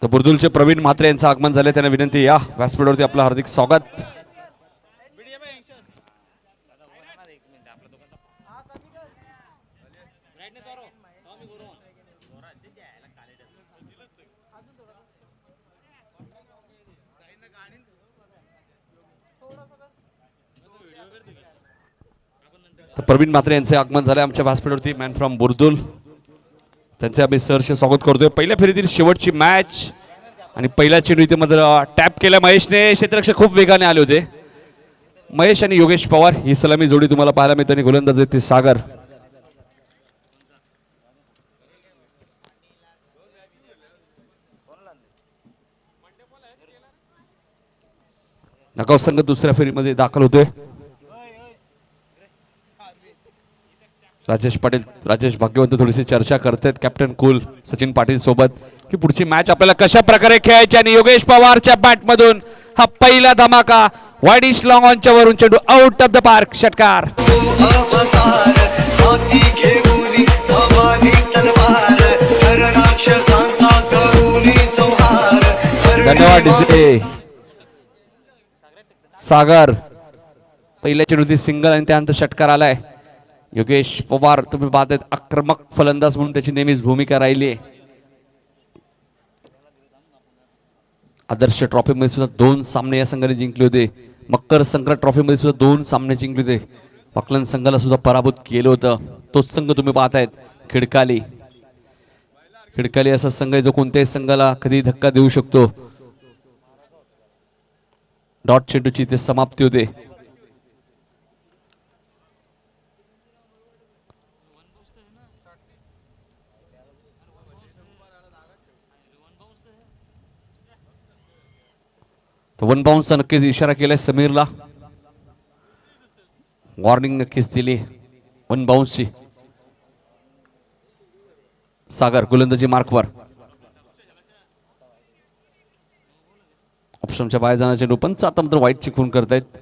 तर बुर्दुलचे प्रवीण म्हात्रे यांचं आगमन झाले, त्यांना विनंती या व्यासपीठावरती आपलं हार्दिक स्वागत. तर प्रवीण म्हात्रे यांचे आगमन झाले आमच्या व्यासपीठावरती, मॅन फ्रॉम बुर्दुल. त्यांचे आम्ही सहर्ष स्वागत करतोय. पहिल्या फेरीतील शेवटची मॅच आणि पहिल्या चेंडू इथे मध्ये टॅप केला महेशने. क्षेत्ररक्षक खूप वेगाने आले होते. महेश आणि योगेश पवार ही सलामी जोडी तुम्हाला पाहायला मिळते आणि गोलंदाज ते सागर. नकाव संघ दुसऱ्या फेरीमध्ये दाखल होतोय. राजेश पाटील, राजेश भाग्यवंत थोडीशी चर्चा करतात कॅप्टन कुल सचिन पाटील सोबत की पुढची मॅच आपल्याला कशा प्रकारे खेळायची. आणि योगेश पवारच्या बॅट मधून हा पहिला धमाका. वाईडिश लॉंग ऑनच्या वरून चेंडू आउट ऑफ द पार्क. षटकार. धन्यवाद डीजे सागर. पहिल्या चेंडूची सिंगल आणि त्यानंतर षटकार आलाय. योगेश पवार तुम्ही पाहताय आक्रमक फलंदाज म्हणून त्याची नेहमीच भूमिका राहिली आहे. आदर्श ट्रॉफी मध्ये सुद्धा 2 सामने या संघाने जिंकले होते. मकर संक्रांत ट्रॉफी मध्ये सुद्धा 2 सामने जिंकले होते. पाकलन संघाला सुद्धा पराभूत केलं होतं. तोच संघ तुम्ही पाहतायत खिडकाली. खिडकाली असा संघ आहे जो कोणत्याही संघाला कधी धक्का देऊ शकतो. डॉट चेंडूची ते समाप्ती होते. वन बाउन्सचा नक्कीच इशारा केलाय समीरला. वॉर्निंग नक्कीच दिली वन बाउन्सची. सागर गोलंदाजी मार्कवर. ऑप्शनच्या बाहेर जाण्याचे डोपनचा आता मात्र वाईटची खून करतायत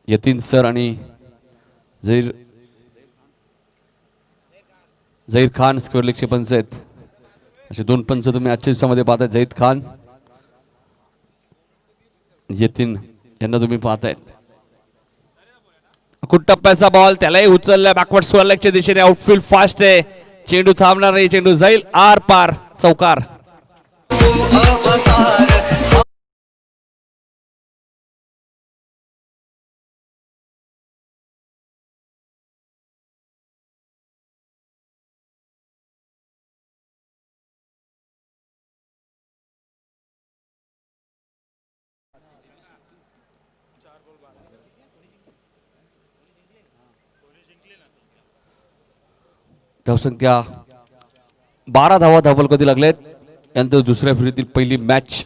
यतीन सर आणि झहीर खान. स्क्वेअर लेगचे पंच आहेत. असे 2 पंच तुम्ही आजच्या दिवसामध्ये पाहताय. झहीर खान, यतीन यांना तुम्ही पाहतायत. टप्प्याचा बॉल त्यालाही उचललाय बॅकवर्ड स्क्वेअर लेगच्या दिशेने. आउटफील्ड फास्ट आहे. चेंडू थांबणार नाही. चेंडू जाईल आर पार. चौकार. धावसंख्या 12 धावा धावल कधी लागलेत. यानंतर दुसऱ्या फेरीतील पहिली मॅच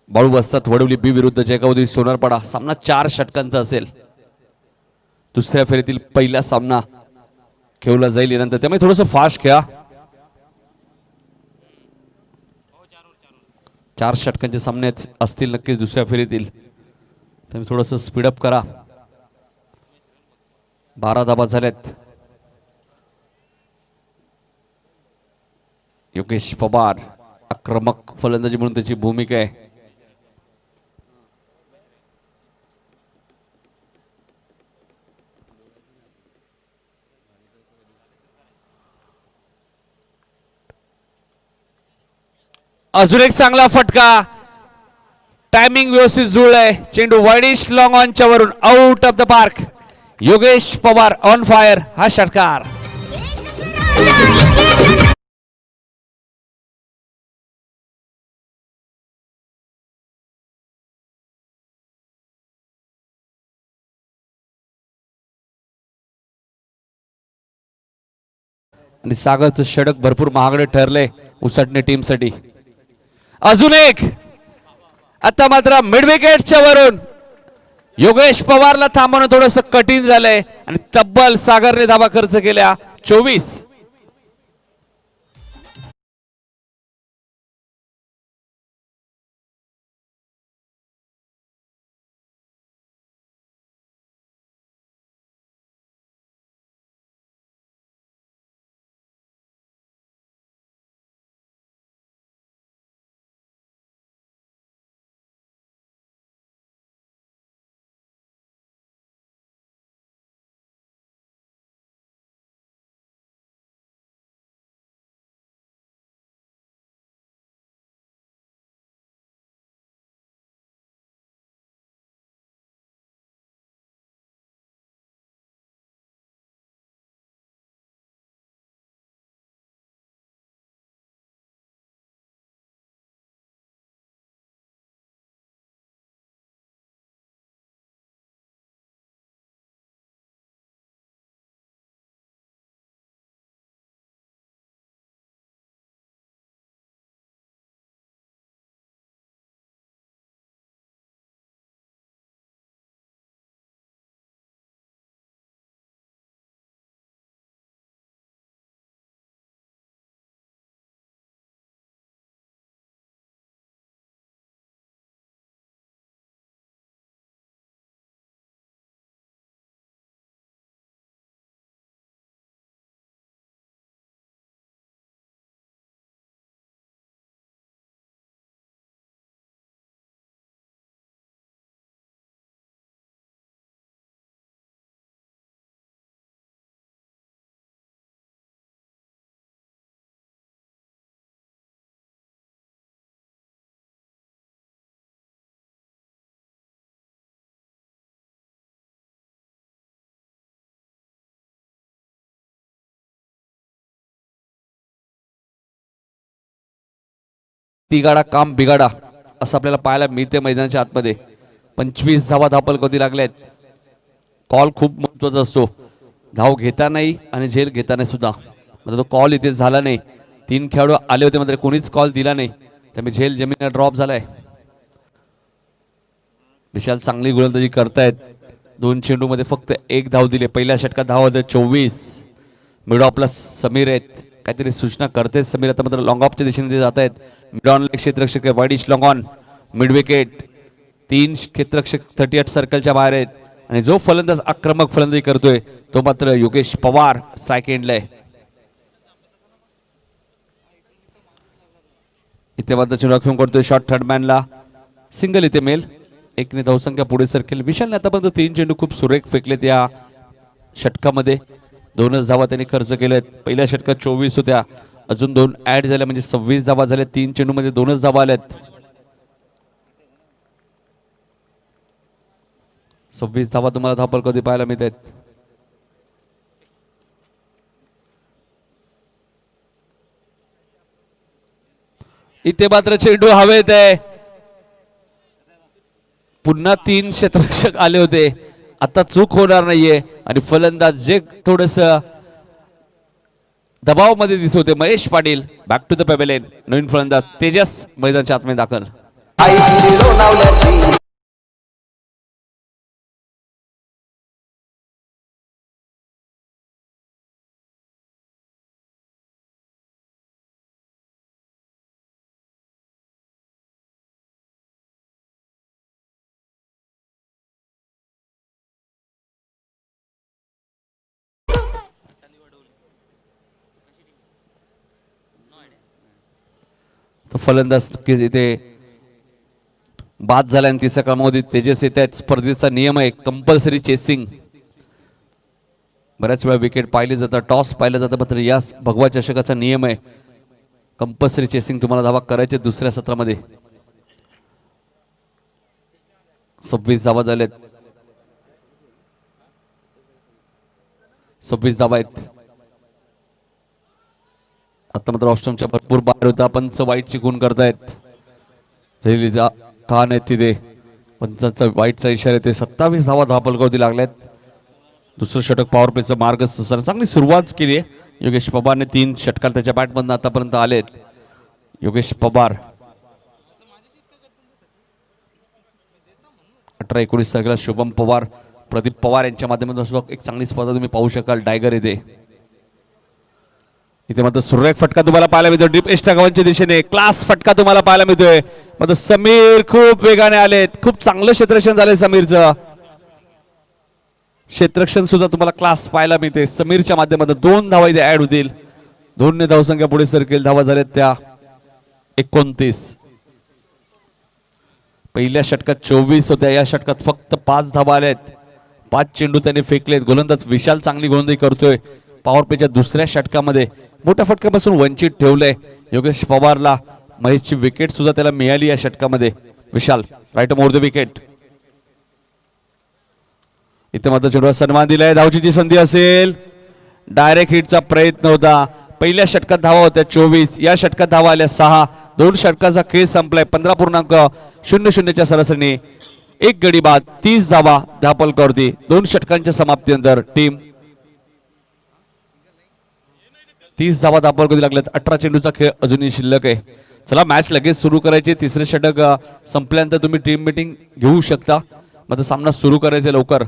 बाळू वस्ताद वडवली बी विरुद्ध जयगावदी सोनारपाडा. सामना 4 षटकांचा असेल. दुसऱ्या फेरीतील पहिला सामना खेळला जाईल यानंतर. त्यामुळे थोडंसं फास्ट खेळा. 4 षटकांचे सामने असतील नक्कीच दुसऱ्या फेरीतील. त्यामुळे थोडंसं स्पीडअप करा. 12 धावा झाल्यात. योगेश पवार आक्रमक फलंदाजी म्हणून त्याची भूमिका आहे. अजून एक चांगला फटका. टायमिंग व्यवस्थित जुळलंय. चेंडू वाईडिश लॉंग ऑनच्या वरून out of the park. Yogesh Pawar on fire. हा षटकार. आणि सागरचं षटक भरपूर महागडे ठरले उसटणे टीमसाठी. अजून एक. आता मात्र मिड विकेटच्या वरून योगेश पवारला थांबवणं थोडंसं कठीण झालंय आणि तब्बल सागरने धावा खर्च केल्या 24. तिगाडा काम बिगाडा असं आपल्याला पाहायला मिळते मैदानाच्या आतमध्ये. 25 धावा धापलकवती लागल्यात. कॉल खूप महत्वाचा असतो. धाव घेता नाही आणि झेल घेता नाही सुद्धा. मात्र तो कॉल इथे झाला नाही. 3 खेळाडू आले होते मात्र कोणीच कॉल दिला नाही, त्यामुळे झेल जमिनीला ड्रॉप झालाय. विशाल चांगली गोलंदाजी करतायत. 2 चेंडूमध्ये फक्त 1 धाव दिले. पहिल्या षटकात धाव होते 24. मिड ऑफला समीर आहेत, काहीतरी सूचना करतेच समीर. आता मात्र लॉंग ऑफच्या दिशेने ते जात आहेत. मिड ऑन क्षेत्ररक्षक वाईडिश लॉंग ऑन मिड विकेट. 3 क्षेत्ररक्षक 38 सर्कलच्या बाहेर आहेत आणि जो फलंदाज आक्रमक फलंदाजी करतोय तो मात्र योगेश पवार स्ट्राईक एंडला आहे. इथे मात्र चेंडू राखून करतोय शॉट थर्ड मॅनला. सिंगल इथे मेल. 1 ने धावसंख्या पुढे सरकेल. विशालने आतापर्यंत 3 चेंडू खूप सुरेख फेकलेत या षटकामध्ये. 2च धावा त्यांनी खर्च केल्यात. पहिल्या षटकात 24 होत्या, अजून 2 ऍड झाल्या म्हणजे 26 धावा झाल्या. 3 चेंडू मध्ये 2च धावा आल्यात. 26 धावा तुम्हाला धापलकवती पाहायला मिळत आहेत. इथे मात्र चेंडू हवेत आहे. पुन्हा 3 क्षेत्ररक्षक आले होते. आता चूक होणार नाहीये आणि फलंदाज जे थोडस दबाव मध्ये दिसत होते Mahesh Patil back to the pavilion. नवीन फलंदाज तेजस मैदानाच्या आतमध्ये दाखल. फलंदाज नक्कीच इथे बाद झाला आणि तिसऱ्या क्रमांकावरती तेजस येत आहेत. स्पर्धेचा नियम आहे कंपल्सरी चेसिंग. बऱ्याच वेळा विकेट पाहिले जातात, टॉस पाहिलं जातं, मात्र या भगवा चषकाचा नियम आहे कंपल्सरी चेसिंग. तुम्हाला धावा करायचे दुसऱ्या सत्रामध्ये. 26 धावा झाल्यात. 26 धावा आहेत. आता मात्र ऑप्शनच्या भरपूर बाहेर होता. पंच वाईटची गुण करतायत. खान आहेत तिथे. पंचांचा वाईटचा इशारा येते. 27 धावा धापलकवती लागल्यात. दुसरं षटक पॉवर प्लेचं मार्ग चांगली सुरुवात केली आहे योगेश पवारने. 3 षटकार त्याच्या बॅटमधून आतापर्यंत आलेत. योगेश पवार 18-19 तारखेला शुभम पवार प्रदीप पवार यांच्या माध्यमातून सुद्धा एक चांगली स्पर्धा तुम्ही पाहू शकाल. टायगर येते. इथे मात्र सुरेख फटका तुम्हाला पाहायला मिळतो. डीप एस्टागावांच्या दिशेने क्लास फटका तुम्हाला पाहायला मिळतोय. मात्र समीर खूप वेगाने आलेत. खूप चांगलं क्षेत्ररक्षण झालंय समीरचं. क्षेत्ररक्षण सुद्धा तुम्हाला क्लास पाहायला मिळते. समीरच्या माध्यमातून 2 धावा इथे ऍड होतील. 2 ने धावसंख्या पुढे सरकेल. धावा झाल्यात त्या 29. पहिल्या षटकात 24 होत्या. या षटकात फक्त 5 धावा आल्यात. 5 चेंडू त्याने फेकलेत. गोलंदाज विशाल चांगली गोलंदाजी करतोय. पॉवर प्लेच्या दुसऱ्या षटकामध्ये मोठ्या फटक्यापासून वंचित ठेवलंय योगेश पवारला. महेशची विकेट सुद्धा त्याला मिळाली या षटकामध्ये. विशाल राईट मोर द विकेट. इथे मात्र चेंडूला सन्मान दिलाय. धावचीची संधी असेल. डायरेक्ट हिटचा प्रयत्न होता. पहिल्या षटकात धावा होत्या 24. या षटकात धावा आल्या 6. 2 षटकाचा खेळ संपलाय. 15.00च्या सरासरीने 1 गडी बाद 30 धावा धापलकवती. 2 षटकांच्या समाप्तीनंतर टीम 30 धावा धापलकवती लागल्यात. 18 चेंडूचा खेळ अजूनही शिल्लक आहे. चला मॅच लगेच सुरू करायची. तिसरे षटक संपल्यानंतर तुम्ही टीम मीटिंग घेऊ शकता. मग सामना सुरू करायचा लवकर.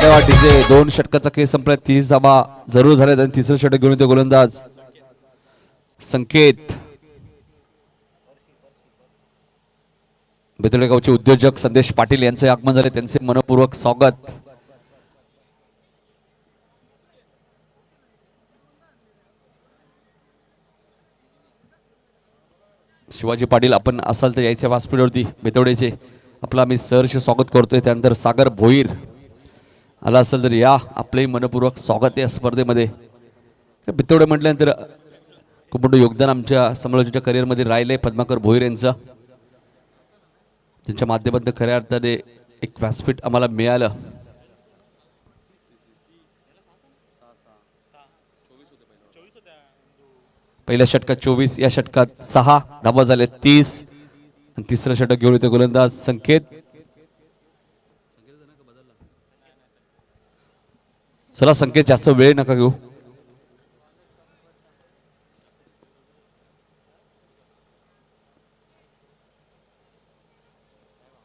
वाटीचे 2 षटकाचा खेळ संपला. 30 धावा जरूर झाल्यात आणि तिसरं षटक घेऊन येतो गोलंदाज संकेत. बेतोडे गावचे उद्योजक संदेश पाटील यांचे आगमन झाले. त्यांचे मनपूर्वक स्वागत. शिवाजी पाटील आपण असाल तर यायचे व्यासपीठावरती बेतोडेचे. आपलं आम्ही सहर्ष स्वागत करतोय. त्यानंतर सागर भोईर आला असेल तर या. आपलंही मनपूर्वक स्वागत आहे या स्पर्धेमध्ये. बितोडे म्हटल्यानंतर खूप मोठं योगदान आमच्या समालोचनाच्या करिअरमध्ये राहिलंय पद्माकर भोईर यांचं, त्यांच्या माध्यमातून खऱ्या अर्थाने एक व्यासपीठ आम्हाला मिळालं. पहिल्या षटकात 24, या षटकात 6 धावा झाले 30 आणि तिसरं षटक घेऊन येतो गोलंदाज संकेत. चला संकेत, जास्त वेळ नका घेऊ.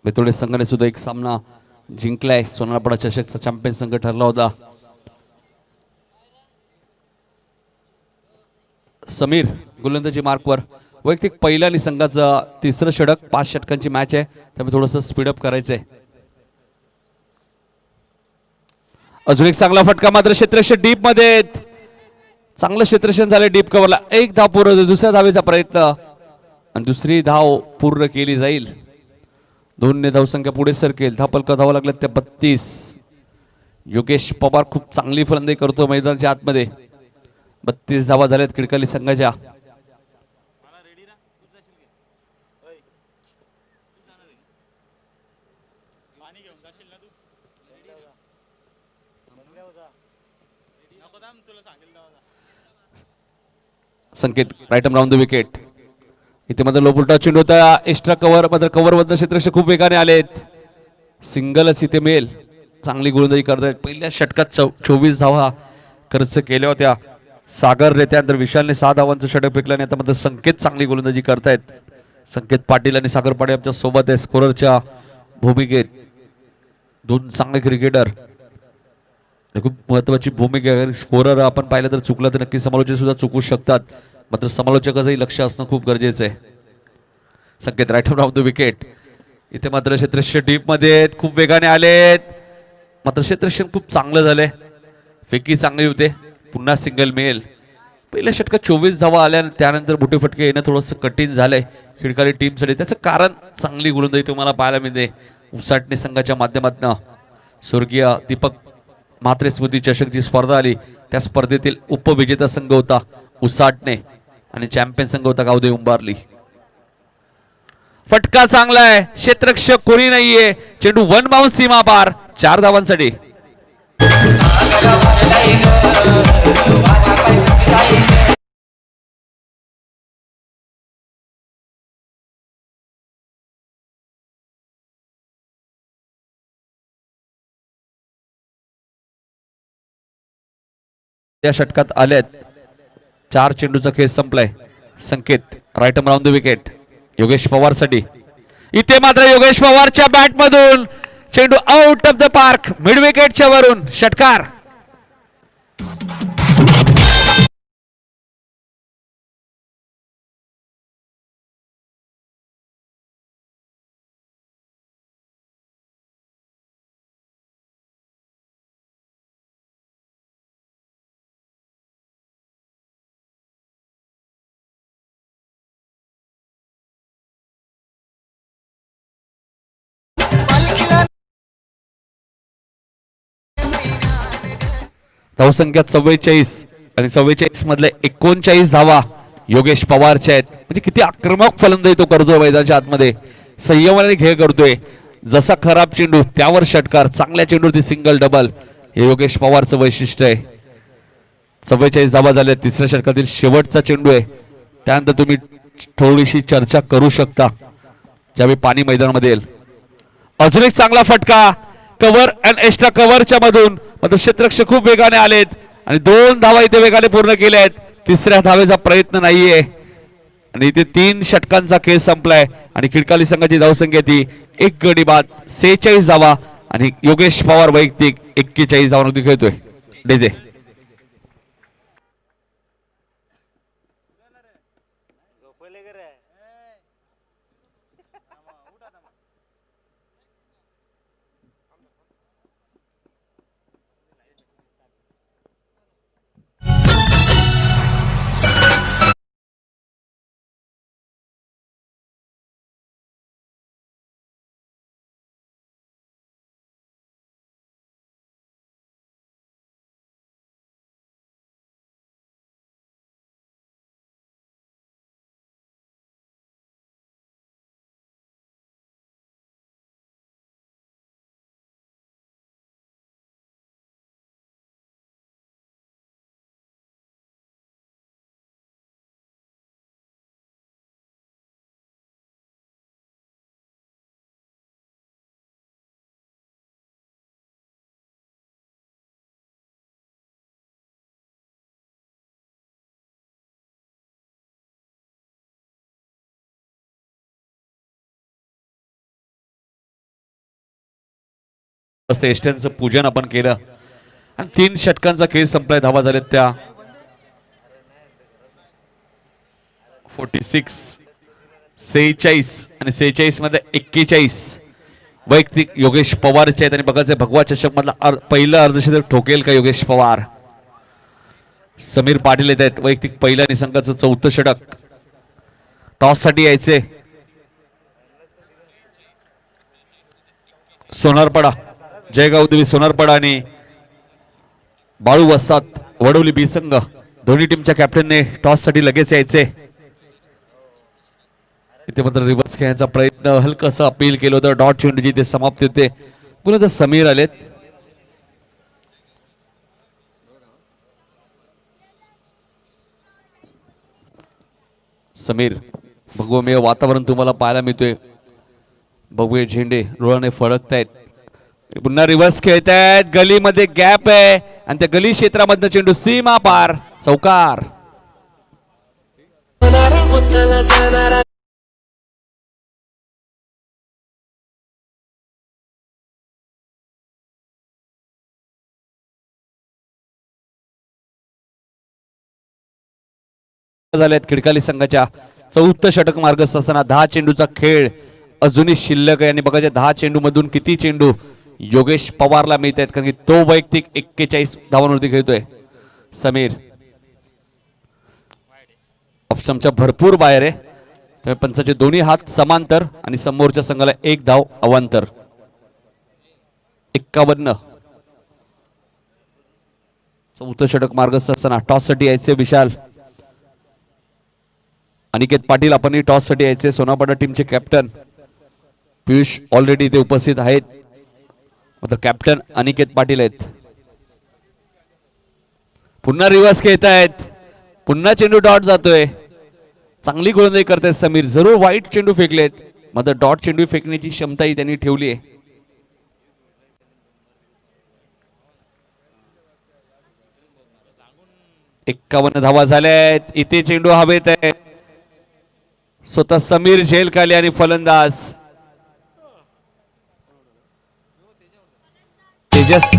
बेतोडे संघाने सुद्धा एक सामना जिंकलाय. सोनारपाडा चषकचा चॅम्पियन संघ ठरला होता. समीर गोलंदाजी मार्कवर. वैयक्तिक पहिल्या आणि संघाचा तिसरं षटक, 5 षटकांची मॅच आहे, त्यामुळे थोडंसं स्पीडअप करायचंय. अजून एक चांगला फटका, मात्र क्षेत्ररक्षण डीप मध्ये. चांगलं क्षेत्ररक्षण झालं डीप कव्हरला. एक धाव पूर्ण, दुसऱ्या धावेचा प्रयत्न आणि दुसरी धाव पूर्ण केली जाईल. 2 धावसंख्या पुढे सरकेल. धापलका धावा लागल्या त्या 32. योगेश पवार खूप चांगली फलंदाजी करतो मैदानाच्या आतमध्ये. 32 धावा झाल्यात खिडकाली संघाच्या. संकेत राईट राऊंड द विकेट. इथे मात्र लो फुलटा चेंडू होता. एक्स्ट्रा कव्हर, मात्र कव्हर मधनं क्षेत्ररक्षक खूप वेगाने आलेत. सिंगलच इथे मेल. चांगली गोलंदाजी करतायत. पहिल्या षटकात 24 धावा खर्च केल्या होत्या सागरने, त्यानंतर विशालने 6 धावांचं षटक फेकलं आणि आता मात्र संकेत चांगली गोलंदाजी करतायत. संकेत पाटील आणि सागर पाटील आमच्या सोबत आहे स्कोररच्या भूमिकेत. 2 चांगले क्रिकेटर, खूप महत्वाची भूमिका आहे. स्कोरर आपण पाहिलं तर चुकला तर नक्की समालोचक सुद्धा चुकू शकतात, मात्र समालोचकाचंही लक्ष असणं खूप गरजेचं आहे. संकेत राईट राऊंड द विकेट. इथे मात्र क्षेत्ररक्षण डीप मध्ये खूप वेगाने आलेत, मात्र क्षेत्ररक्षण खूप चांगलं झालंय. फेकी चांगली होते. पुन्हा सिंगल मिळेल. पहिल्या षटकात 24 धावा आल्या, त्यानंतर मोठे फटके येणं थोडंसं कठीण झालंय खिडकाली टीमसाठी. त्याचं कारण चांगली गोलंदाजी तुम्हाला पाहायला मिळते. उसाटणे संघाच्या माध्यमातून स्वर्गीय दीपक म्हात्रे स्मृती चषक जी स्पर्धा आली, त्या स्पर्धेतील उपविजेता संघ होता उसाटणे आणि चॅम्पियन संघ होता गावदेव उंबारली. फटका चांगला आहे. क्षेत्ररक्षक कोणी नाहीये. चेंडू 1 बाउन्स सीमा पार. 4 धावांसाठी. या षटकात आलेत. 4 चेंडूचा खेळ संपलाय. Sanket right round the wicket. Yogesh Pawar साठी. इथे मात्र योगेश पवारच्या बॅट मधून चेंडू out of the park. Mid विकेटच्या वरून षटकार. धावसंख्या 44 आणि 44 मधले 39 धावा योगेश पवारच्या आहेत. म्हणजे किती आक्रमक फलंदाजी तो करतोय मैदानाच्या आतमध्ये. संयमाने खेळ करतोय. जसा खराब चेंडू त्यावर षटकार, चांगल्या चेंडूवरती सिंगल डबल, हे योगेश पवारचं वैशिष्ट्य आहे. 44 धावा झाल्या. तिसऱ्या षटकातील शेवटचा चेंडू आहे. त्यानंतर तुम्ही थोडीशी चर्चा करू शकता ज्यावेळी पाणी मैदानामध्ये येईल. अजून एक चांगला फटका कव्हर अँड एक्स्ट्रा कव्हरच्या मधून, मात्र क्षेत्ररक्षक खूप वेगाने आलेत आणि 2 धावा इथे वेगाने पूर्ण केल्या आहेत. तिसऱ्या धावेचा प्रयत्न नाहीये आणि इथे 3 षटकांचा खेळ संपलाय आणि खिडकाली संघाची धावसंख्या ती 1 गडी बाद 46 धावा आणि योगेश पवार वैयक्तिक 41 धावांवरती खेळतोय. डेजे असं एस्टनचं पूजन आपण केलं आणि 3 षटकांचा खेळ संपलाय. धावा झाल्यात त्या 46, 46 आणि 46 मध्ये 41 वैयक्तिक योगेश पवारचे आहेत आणि बघायचं भगवा चषक मधला पहिलं अर्धशतक ठोकेल का योगेश पवार. समीर पाटील येत आहेत वैयक्तिक पहिल्या आणि संघाचं 4थं षटक. टॉस साठी यायचे सोनारपाडा, जयगाव देवी सोनारपाडा आणि बाळू वस्ताद वडवली बी संघ. दोन्ही टीमच्या कॅप्टनने टॉस साठी लगेच यायचे. इथे मात्र रिव्हर्स खेळण्याचा प्रयत्न हलकसं अपील केलं होतं. डॉट चेंडू जिथे समाप्त होते पुन्हा तर समीर आलेत. समीर भगवमेय वातावरण तुम्हाला पाहायला मिळतोय. भगवे झेंडे डोळ्याने फडकतायत. पुन्हा रिव्हर्स खेळतायत. गलीमध्ये गॅप आहे आणि त्या गली क्षेत्रामधनं चेंडू सीमा पार चौकार. झाल्यात खिडकाली संघाच्या 4थं षटक मार्गस्थ असताना 10 चेंडूचा खेळ अजूनही शिल्लक आहे आणि बघा 10 चेंडू मधून किती चेंडू योगेश पवारला मिळत आहेत कारण की तो वैयक्तिक 41 धावांवरती खेळतोय. समीर ऑप्शनच्या भरपूर बाहेर आहे त्यामुळे पंचाचे दोन्ही हात समांतर आणि समोरच्या संघाला 1 धाव अवांतर. 51 4थं षटक मार्गस्थ असताना टॉस साठी यायचे विशाल. अनिकेत पाटील आपण टॉस साठी यायचे. सोनापाडा टीमचे कॅप्टन पियुष ऑलरेडी इथे उपस्थित आहेत. आता कॅप्टन अनिकेत पाटील आहेत. पुन्हा रिव्हर्स खेळत आहेत. पुन्हा चेंडू डॉट जातोय. चांगली गोलंदाजी करतायत समीर. जरूर वाईट चेंडू फेकलेत मात्र डॉट चेंडू फेकण्याची क्षमताही त्यांनी ठेवली आहे. एक्कावन्न धावा झाल्यात. इथे चेंडू हवेत आहे. स्वतः समीर झेल खाली आणि फलंदाज तेजस.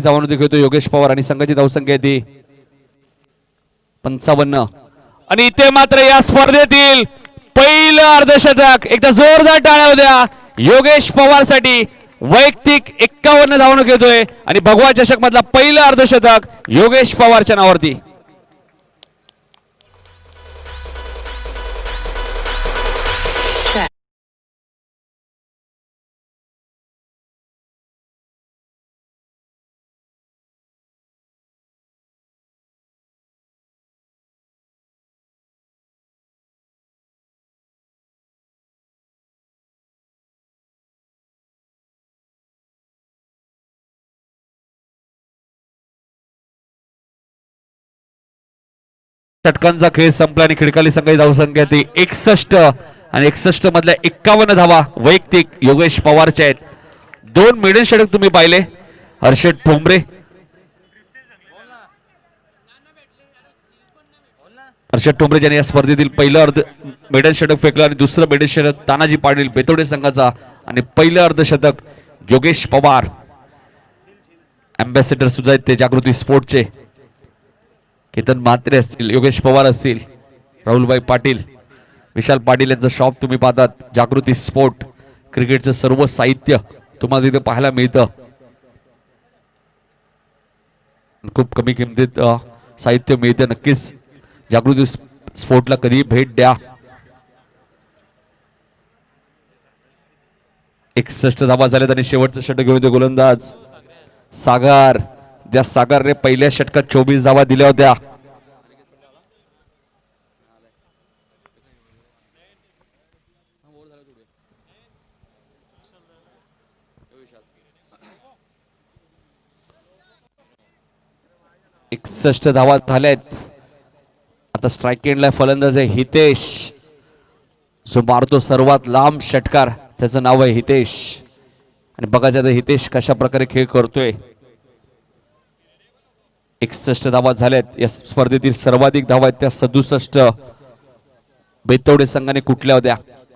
धावांवरती खेळतो योगेश पवार आणि संघाची धावसंख्या ती 55. आणि इथे मात्र या स्पर्धेतील पहिलं अर्धशतक. एकदा जोरदार टाळ्या होत्या योगेश पवार साठी. वैयक्तिक 51 धावांवर खेळतोय आणि भगवा चषक मधला पहिलं अर्धशतक योगेश पवारच्या नावावरती. षटकांचा खेळ संपला आणि खिडकाली संघाची धावसंख्या ती 61 आणि 61 मधल्या 51 धावा वैयक्तिक योगेश पवारच्या आहेत. 2 मिडल षटक तुम्ही पाहिले. हर्षद ठोंबरे ज्यांनी या स्पर्धेतील पहिलं अर्ध मेडल षटक फेकलं आणि दुसरं मेडल षटक तानाजी पाटील बेतोडे संघाचा आणि पहिलं अर्धशतक योगेश पवार. अँबॅसेडर सुद्धा आहेत ते जागृती स्पोर्टचे. केतन म्हात्रे असतील, योगेश पवार असतील, राहुलभाई पाटील, विशाल पाटील यांचं शॉप तुम्ही पाहतात. जागृती स्पोर्ट क्रिकेटचं सर्व साहित्य तुम्हाला तिथे पाहायला मिळतं. खूप कमी किमतीत साहित्य मिळते. नक्कीच जागृती स्पोर्टला कधी भेट द्या. 61 धावा झाल्यात आणि शेवटचं षटक घेऊन येतो गोलंदाज सागर. ज्या सागरने पहिल्या षटकात 24 धावा दिल्या होत्या. एकसष्ट धावा झाल्यात. आता स्ट्राईक एंडला फलंदाज आहे हितेश, जो मारतो सर्वात लांब षटकार. त्याचं नाव आहे हितेश. आणि बघायचं आता हितेश कशा प्रकारे खेळ करतोय. 61 धावा झाल्यात. या स्पर्धेतील सर्वाधिक धावा आहेत त्या 67 बेतवडे संघाने कुठल्या होत्या.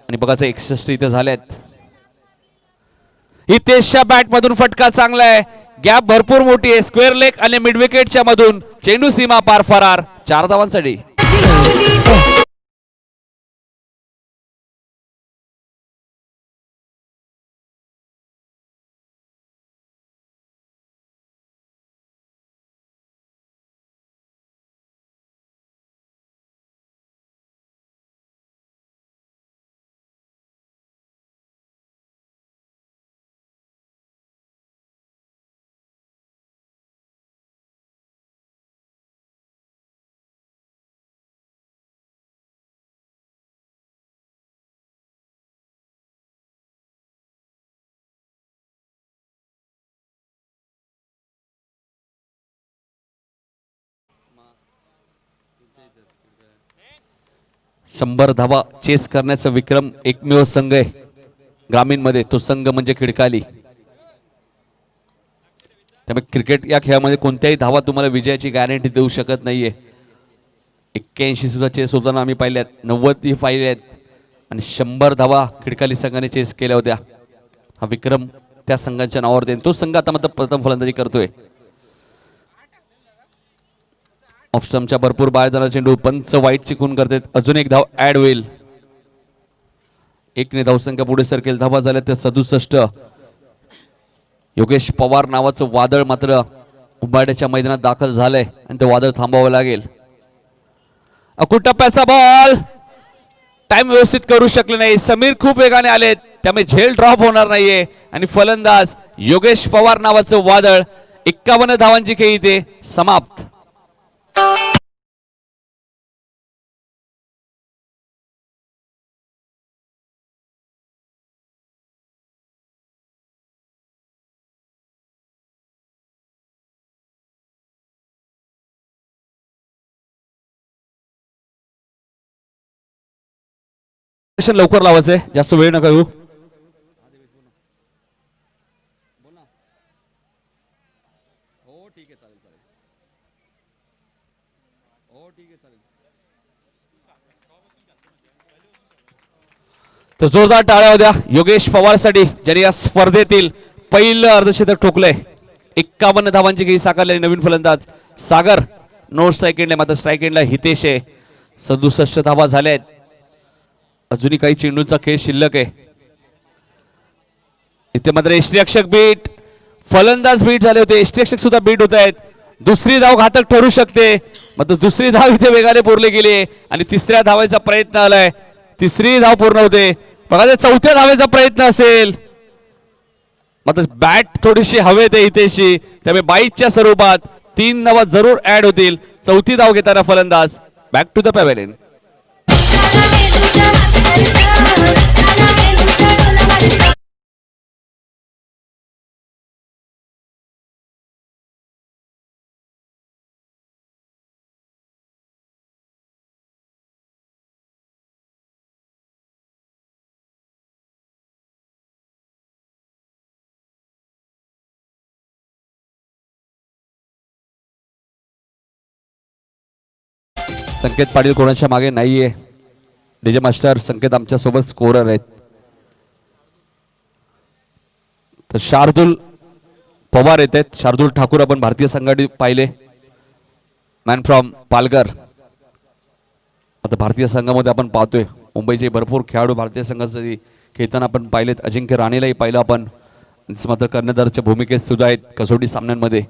आणि बघायचं 61 इथे झाल्यात. हितेशच्या बॅट मधून फटका चांगला आहे. गॅप भरपूर मोठी आहे. स्क्वेअर लेग आणि मिड विकेटच्या मधून चेंडू सीमा पार फरार. 4 धावांसाठी. शंभर धावा चेस करण्याचा विक्रम एकमेव संघ आहे ग्रामीण मध्ये. तो संघ म्हणजे खिडकाली. त्यामुळे क्रिकेट या खेळामध्ये कोणत्याही धावा तुम्हाला विजयाची गॅरंटी देऊ शकत नाहीये. 81 सुद्धा चेस होताना आम्ही पाहिल्यात, 90 ही पाहिल्यात आणि 100 धावा खिडकाली संघाने चेस केल्या होत्या. हा विक्रम त्या संघाच्या नावावर तो संघ आता मात्र प्रथम फलंदाजी करतोय. ऑप्शनच्या भरपूर बाहेर जाणारा चेंडू पंच वाईट चिकून करतात. अजून एक धाव ऍड होईल. 1 ने धावसंख्या पुढे सरकेल. धावा झाल्या त्या 67. योगेश पवार नावाचं वादळ मात्र उंबाड्याच्या मैदानात दाखल झालंय आणि ते वादळ थांबावं लागेल. टप्प्याचा बॉल टाइम व्यवस्थित करू शकले नाही. समीर खूप वेगाने आलेत त्यामुळे झेल ड्रॉप होणार नाहीये आणि फलंदाज योगेश पवार नावाचं वादळ. 51 धावांची खेळी इथे समाप्त. लवकर लावायचंय, जास्त वेळ नका घेऊ. तर जोरदार टाळ्या होत्या योगेश पवारसाठी ज्यांनी या स्पर्धेतील पहिलं अर्धशतक ठोकलंय. 51 धावांची खेळी साकारलेली नवीन फलंदाज सागर. नो स्ट्राईक एंडला मात्र स्ट्राईक एंडला हितेश आहे. 67 धावा झाल्यात. अजूनही काही चेंडूंचा खेळ शिल्लक आहे. इथे मात्र यष्टीरक्षक बीट, फलंदाज बीट झाले होते. यष्टीरक्षक सुद्धा बीट होत आहेत. दुसरी धाव घातक ठरू शकते. मात्र दुसरी धाव इथे वेगाने पुरली गेली आणि तिसऱ्या धावायचा प्रयत्न आलाय. तिसरी धाव पूर्ण होते. बघा चौथ्या धावेचा प्रयत्न असेल मात्र बॅट थोडीशी हवेत आहे इथेशी. त्यामुळे 22च्या स्वरूपात 3 धावा जरूर ऍड होतील. चौथी धाव घेताना फलंदाज बॅक टू द पॅव्हेलियन. संकेत पाटील कोणाच्या मागे नाहीये. डीजे मास्टर संकेत आमच्या सोबत स्कोरर आहेत. तर शार्दुल पवार येत आहेत. शार्दूल ठाकूर आपण भारतीय संघाने पाहिले, मॅन फ्रॉम पालघर. आता भारतीय संघामध्ये आपण पाहतोय मुंबईचे भरपूर खेळाडू भारतीय संघासाठी खेळताना आपण पाहिलेत. अजिंक्य राणेलाही पाहिलं आपण, मात्र कर्णधाराच्या भूमिकेत सुद्धा आहेत कसोटी सामन्यांमध्ये.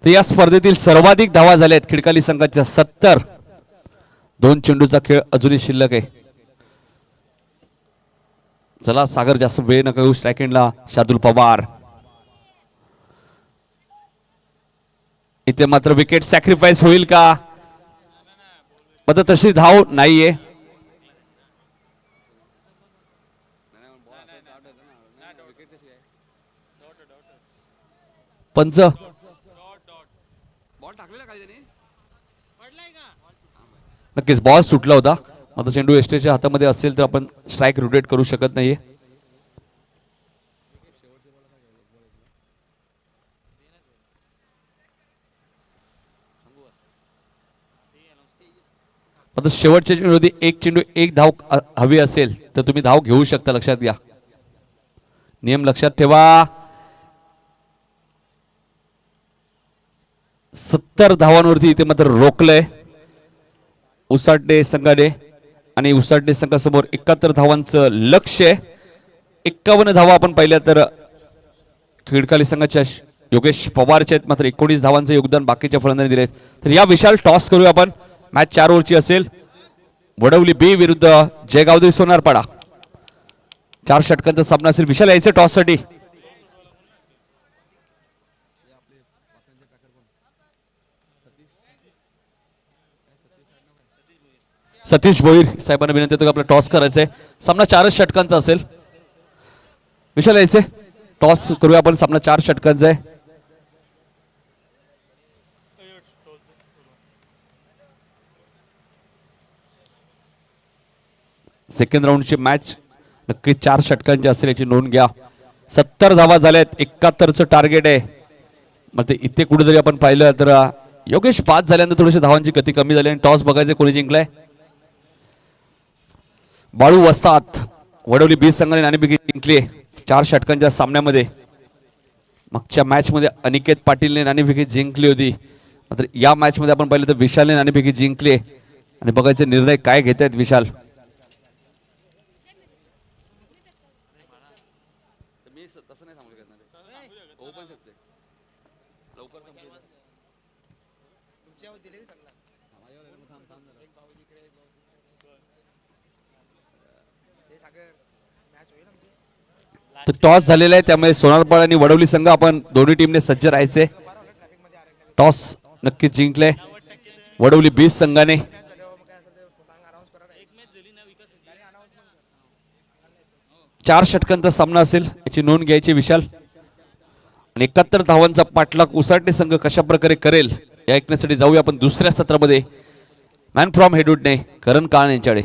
तर या स्पर्धेतील सर्वाधिक धावा झाल्या आहेत खिडकाली संघाच्या 70. 2 चेंडूचा खेळ अजूनही शिल्लक आहे. चला सागर, जास्त वेळ नका घेऊ. सेकंडला शार्दूल पवार. इथे मात्र विकेट सॅक्रिफाईस होईल का? मात्र तशी धाव नाहीये. पंच नक्कीच बॉल सुटला होता. मात्र चेंडू एस्टेच्या हातामध्ये असेल तर आपण स्ट्राईक रोटेट करू शकत नाहीये. आता शेवटच्या चेंडूमध्ये एक चेंडू एक धाव हवी असेल तर तुम्ही धाव घेऊ शकता. लक्षात घ्या, नियम लक्षात ठेवा. 70 धावांवरती इथे मात्र रोखलंय उसाटणे संघाने आणि उसाटणे संघासमोर 71 धावांचं लक्ष आहे. 51 धावा आपण पाहिल्या तर खिडकाली संघाच्या योगेश पवारचे आहेत. मात्र 19 धावांचं योगदान बाकीच्या फलंदाजांनी दिले. तर या विशाल टॉस करूया आपण. मॅच 4 ओव्हरची असेल. वडवली बी विरुद्ध जयगावदेवी सोनारपाडा. 4 षटकांचा सामना असेल. विशाल यायचं टॉस साठी. सतीश भोईर साहेबांना विनंती होती की आपला टॉस करायचा आहे. सामना 4 षटकांचा असेल. विशाल यायचे टॉस करूया आपण. सामना 4 षटकांचा आहे. सेकंड राऊंडची मॅच नक्की 4 षटकांची असेल याची नोंद घ्या. 70 धावा झाल्यात. 71चं टार्गेट आहे. मग ते इथे कुठेतरी आपण पाहिलं तर योगेश 5 झाल्यानंतर थोडीशी धावांची गती कमी झाली आणि टॉस बघायचे कोणी जिंकलाय. बाळू वस्ताद वडवली बी संघाने नाणेफेकी जिंकली 4 षटकांच्या सामन्यामध्ये. मागच्या मॅच मध्ये अनिकेत पाटीलने नाणेफेकी जिंकली होती. मात्र या मॅच मध्ये आपण पाहिलं तर विशालने नाणेफेकी जिंकली आणि बघायचे निर्णय काय घेत आहेत विशाल. तर टॉस झालेला आहे त्यामुळे सोनारपाडा आणि वडवली संघ आपण दोन्ही टीमने सज्ज राहायचे. टॉस नक्कीच जिंकले वडवली 20 संघाने. चार षटकांचा सामना असेल याची नोंद घ्यायची विशाल. आणि 71 धावांचा पाठलाग उसाटणे संघ कशा प्रकारे करेल या ऐकण्यासाठी जाऊया आपण दुसऱ्या सत्रामध्ये. मॅन फ्रॉम हेडवुडने करण काळ यांच्याकडे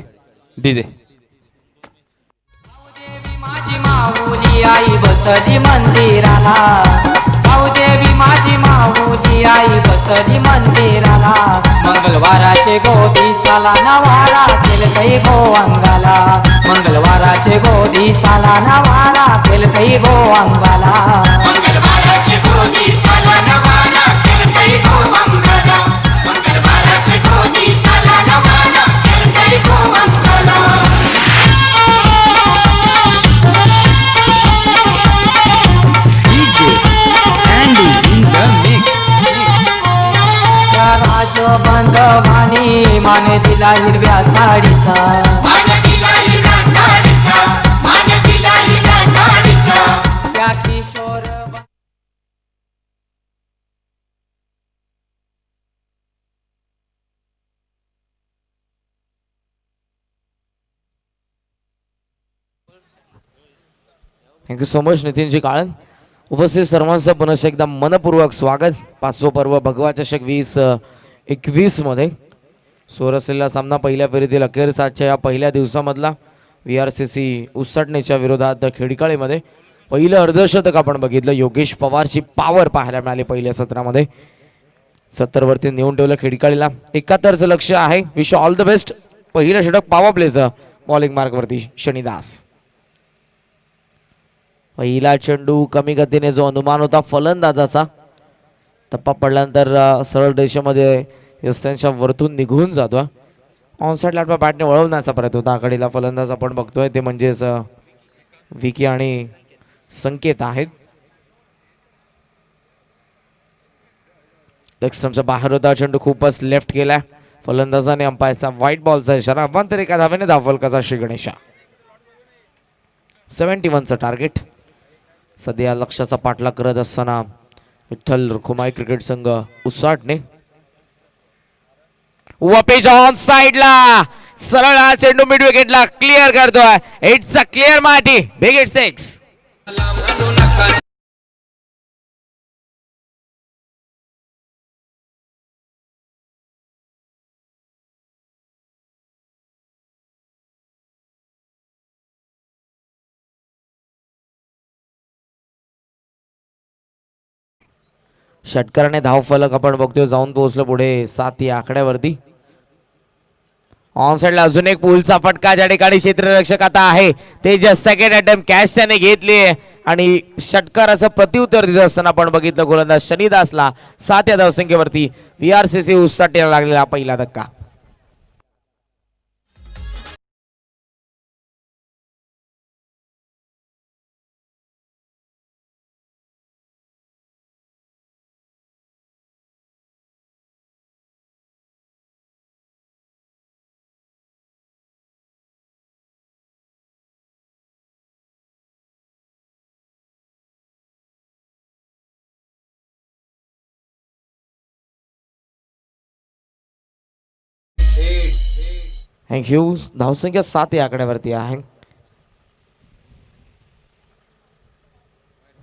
डीजे. माऊली आई बसली मंदिराला, देवी माझी माऊली आई बसली मंदिराला. मंगळवाराचे गोदिसाला नवारा केलकई गो अंगाला, मंगळवाराचे गोदिसाला नवारा केलकई गो अंगाला. मंगळवाराचे गोदिसाला नवारा केलकई गो अंगाला, मंगळवाराचे गोदिसाला नवारा केलकई गो अंगाला. बंधवानी मान दिला हिरव्या साडीचा, मान दिला हिरव्या साडीचा, मान दिला हिरव्या साडीचा. त्या Kishore thank you so much Nitinji Kalan. उपस्थित सर्वांचं पुनश्च एकदा मनपूर्वक स्वागत. 5वं पर्व भगवा चषक 2021 मध्ये सुरू असलेला सामना पहिल्या फेरीतील अखेरचा या पहिल्या दिवसामधला VRCC उसाटणेच्या विरोधात खिडकाळीमध्ये पहिलं अर्धशतक आपण बघितलं. योगेश पवारची पॉवर पाहायला मिळाली पहिल्या सत्रामध्ये. 70 वरती नेऊन ठेवलं खिडकाळीला. 71चं लक्ष आहे. Wish all the best. पहिलं षटक पॉवर प्लेचं बॉलिंग मार्कवरती शनिदास. पहिला चेंडू कमी गतीने जो अनुमान होता फलंदाजाचा, टप्पा पडल्यानंतर सरळ रेषेमध्ये यस्टनच्या वरतून निघून जातो. ऑनसाईड लाटवा बॅटने वळवण्याचा प्रयत्न होता. आघाडीला फलंदाज आपण बघतोय ते म्हणजेच विकी आणि संकेत आहेत. लेगस्टम्पच्या बाहेर होता चेंडू, खूपच लेफ्ट केलाय फलंदाजाने. अंपायरचा व्हाईट बॉलचा इशारा. अवांतर एका धावेने धावफलकाचा श्री गणेशा. 71चं टार्गेट. सध्या लक्ष्याचा पाठलाग करत असताना विठ्ठल रुखुमाई क्रिकेट संघ उसाटणे. वपेज ऑन साइडला सरळ हा चेंडू मिड विकेटला क्लिअर करतोय. इट्स अ क्लिअर माटी. Big hit 6. षटकाराने धाव फलक आपण बघतोय जाऊन पोहोचलो पुढे 7 या आकड्यावरती. ऑन साइडला अजून एक पुलचा फटका ज्या ठिकाणी क्षेत्ररक्षक आता आहे तेजस. सेकंड अटेम्प्ट कॅच त्याने घेतली आणि षटकाराचं प्रत्युत्तर देत असताना आपण बघितलं गोलंदाज शनिदासला 7 या धावसंख्येवरती VRCC उसाटीला लागलेला पहिला धक्का. थँक्यू. धावसंख्या 7 या आकड्यावरती आहे.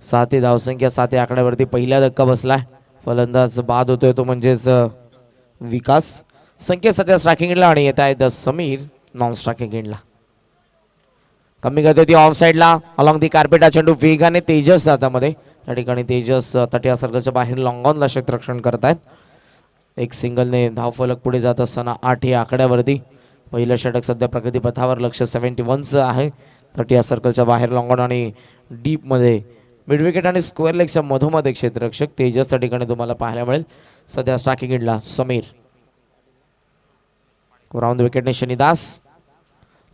7 ही धावसंख्या 7 या आकड्यावरती पहिला धक्का बसलाय. फलंदाज बाद होतोय तो म्हणजेच विकास. संख्या सध्या स्ट्रायकिंग एंडला आणि येत आहे समीर नॉन स्ट्रायकिंग एंडला. कमी गती ऑन साइडला अलॉंग दी कार्पेट हा चेंडू वेगाने तेजस हातामध्ये. त्या ठिकाणी तेजस तटिया सर्कलच्या बाहेर लॉंग ऑनला क्षेत्ररक्षण करतायत. एक सिंगलने धावफलक पुढे जात असताना 8 या आकड्यावरती पहिलं षटक सध्या प्रगतीपथावर. लक्ष 71चं आहे. तटिया सर्कलच्या बाहेर लॉंग ऑन आणि डीपमध्ये मिड विकेट आणि स्क्वेअर लेगच्या मधोमध एक क्षेत्ररक्षक तेजस त्या ठिकाणी तुम्हाला पाहायला मिळेल. सध्या स्ट्रायकिंग एंडला समीर. राऊंड विकेटने शनिदास.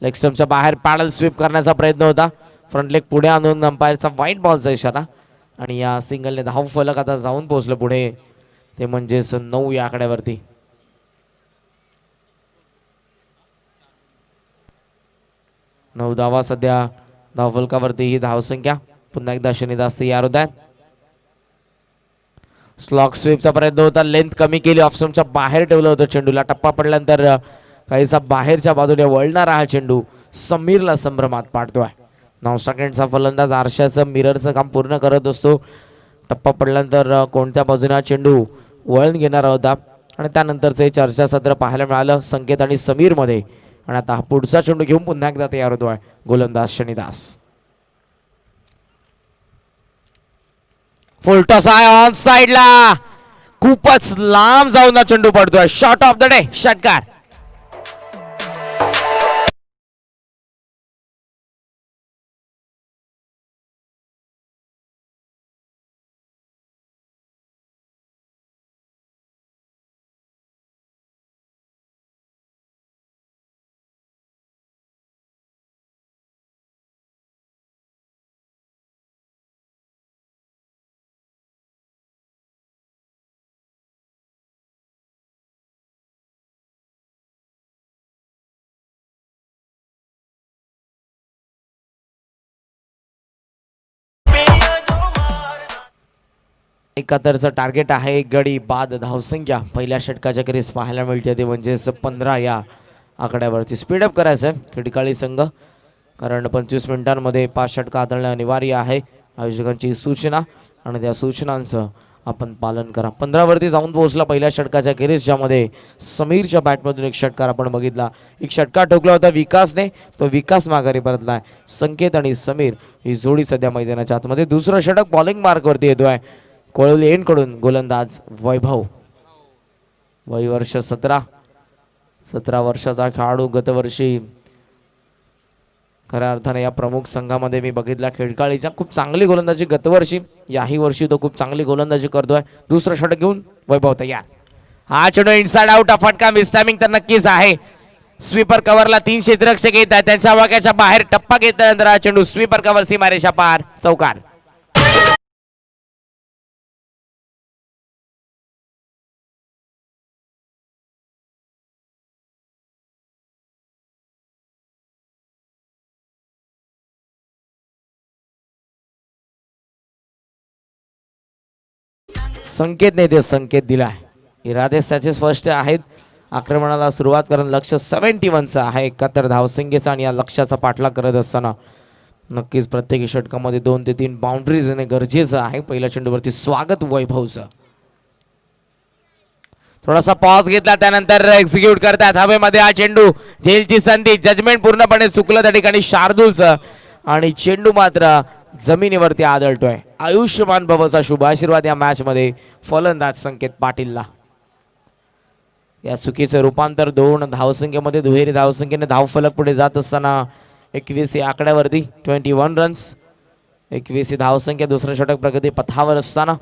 लेग स्टंपच्या बाहेर पॅडल स्वीप करण्याचा प्रयत्न होता. फ्रंट लेग पुढे आणून अंपायरचा व्हाईट बॉलचा इशारा आणि या सिंगलने धाव फलक आता जाऊन पोहोचलं पुढे ते म्हणजेच 9 या आकड्यावरती. 9 धावा सध्या धावफलकावरती ही धावसंख्या. पुन्हा एकदा शनिदास तयार होत आहेत. स्लॉक स्वीपचा प्रयत्न होता. लेंथ कमी केली. ऑफ स्टंपच्या बाहेर ठेवलं होतं चेंडूला. टप्पा पडल्यानंतर काहीसा बाहेरच्या बाजूने वळणारा हा चेंडू समीरला संभ्रमात पाडतोय. नॉन स्ट्रायकिंगचा फलंदाज आरशाचं मिररचं काम पूर्ण करत असतो. टप्पा पडल्यानंतर कोणत्या बाजूने हा चेंडू वळण घेणार होता आणि त्यानंतरचं हे चर्चासत्र पाहायला मिळालं संकेत आणि समीर मध्ये. आणि आता पुढचा चेंडू घेऊन पुन्हा एकदा तयार होतोय गोलंदाज शनिदास. फुल टॉस आहे ऑन साइडला. खूपच लांब जाऊन हा चेंडू पडतोय. शॉट ऑफ द डे षटकार. एकाहत्तरचं टार्गेट आहे. एक गडी बाद धावसंख्या पहिल्या षटकाच्या खेरीज पाहायला मिळते ते म्हणजेच 15 या आकड्यावरती. स्पीडअप करायचं आहे खिडकाळी संघ कारण 25 मिनिटांमध्ये 5 षटकं हाताळणे अनिवार्य आहे. आयोजकांची सूचना आणि त्या सूचनांचं आपण पालन करा. 15 वरती जाऊन पोहोचला पहिल्या षटकाच्या खेरीज ज्यामध्ये समीरच्या बॅटमधून एक षटकार आपण बघितला. एक षटकार ठोकला होता विकासने. तो विकास माघारी परतलाय. संकेत आणि समीर ही जोडी सध्या मैदानाच्या आतमध्ये. दुसरं षटक बॉलिंग मार्कवरती येतोय कोळवली एंड कडून गोलंदाज वैभव. वय वर्ष 17 वर्षाचा खेळाडू. गतवर्षी खऱ्या अर्थाने या प्रमुख संघामध्ये मी बघितला खिडकाळीच्या खूप चांगली गोलंदाजी गतवर्षी, याही वर्षी तो खूप चांगली गोलंदाजी करतोय. दुसरं षटक घेऊन वैभव तयार. हा चेंडू इनसाइड आउट फटका, मिसटायमिंग तर नक्कीच आहे. स्वीपर कव्हरला 3 क्षेत्ररक्षक येत आहेत, त्यांच्या वाक्याच्या बाहेर टप्पा घेतल्यानंतर हा चेंडू स्वीपर कव्हर सीमारेषा पार, चौकार. संकेत नाही ते संकेत दिलाय. इरादे त्याचे स्पष्ट आहेत. आक्रमणाला सुरुवात करून लक्ष 71चं आहे. 71 धावसंख्येचा आणि या लक्ष्याचा पाठलाग करत असताना नक्कीच प्रत्येक षटकामध्ये 2 ते 3 बाउंड्रीज येणे गरजेचं आहे. पहिल्या चेंडूवरती स्वागत वैभवचं. थोडासा पॉज घेतला त्यानंतर एक्झिक्यूट करतात हवेमध्ये हा चेंडू. झेलची संधी, जजमेंट पूर्णपणे चुकलं त्या ठिकाणी शार्दूलचं आणि चेंडू मात्र जमिनीवरती आदळतोय. आयुष्यमान भवचा शुभ आशीर्वाद या मॅच मध्ये फलंदाज संकेत पाटीलला. या चुकीचं रूपांतर 2 धावसंख्येमध्ये दुहेरी धावसंख्येने धावफलक पुढे जात असताना 21 या आकड्यावरती 21 रन्स, 21 धावसंख्या. दुसरं षटक प्रगती पथावर असताना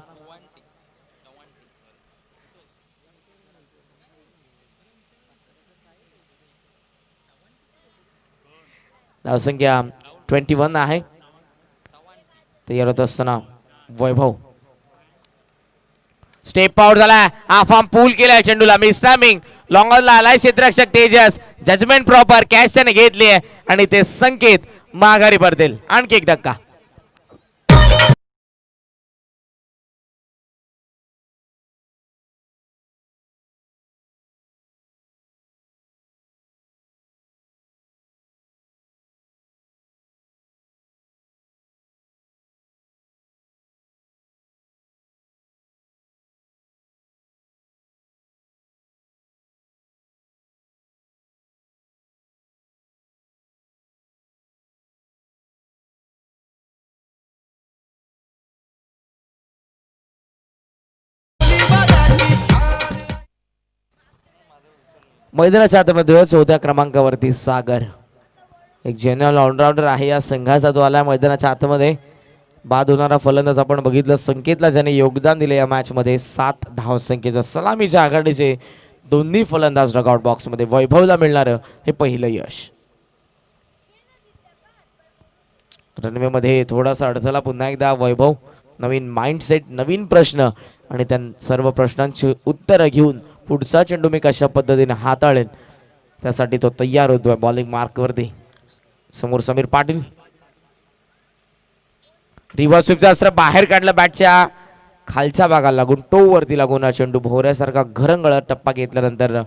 धावसंख्या 21 आहे. तयार होत असताना वैभव स्टेप आउट झाला. हा फॉर्म पूल केलाय चेंडूला, मिस टायमिंग. लॉंगॉनला आलाय क्षेत्ररक्षक तेजस, जजमेंट प्रॉपर, कॅच त्याने घेतली आहे आणि ते संकेत माघारी पडतील. आणखी एक धक्का. मैदानाच्या आतमध्ये 4थ्या क्रमांकावरती सागर, एक जेन्युइन ऑलराऊंडर आहे या संघाचा. तो आला मैदानाच्या आतमध्ये. बाद होणारा फलंदाज आपण बघितलं संकेतला, ज्याने योगदान दिले या मॅच मध्ये. 7 धावसंख्येचा सलामीच्या आघाडीचे दोन्ही फलंदाज डगआउट बॉक्स मध्ये. वैभवला मिळणारं हे पहिलं यश. रनवे मध्ये थोडासा अडथळा पुन्हा एकदा वैभव. नवीन माइंडसेट, नवीन प्रश्न आणि त्या सर्व प्रश्नांची उत्तरं घेऊन पुढचा चेंडू मी कशा पद्धतीने हाताळेन त्यासाठी तो तयार होतोय. बॉलिंग मार्कवरती समोर समीर पाटील. रिव्हर्स स्वीपचं अस्त्र बाहेर काढलं, बॅटच्या खालच्या भागाला लागून, टो वरती लागून हा चेंडू भोवऱ्यासारखा घरंगळत टप्पा घेतल्यानंतर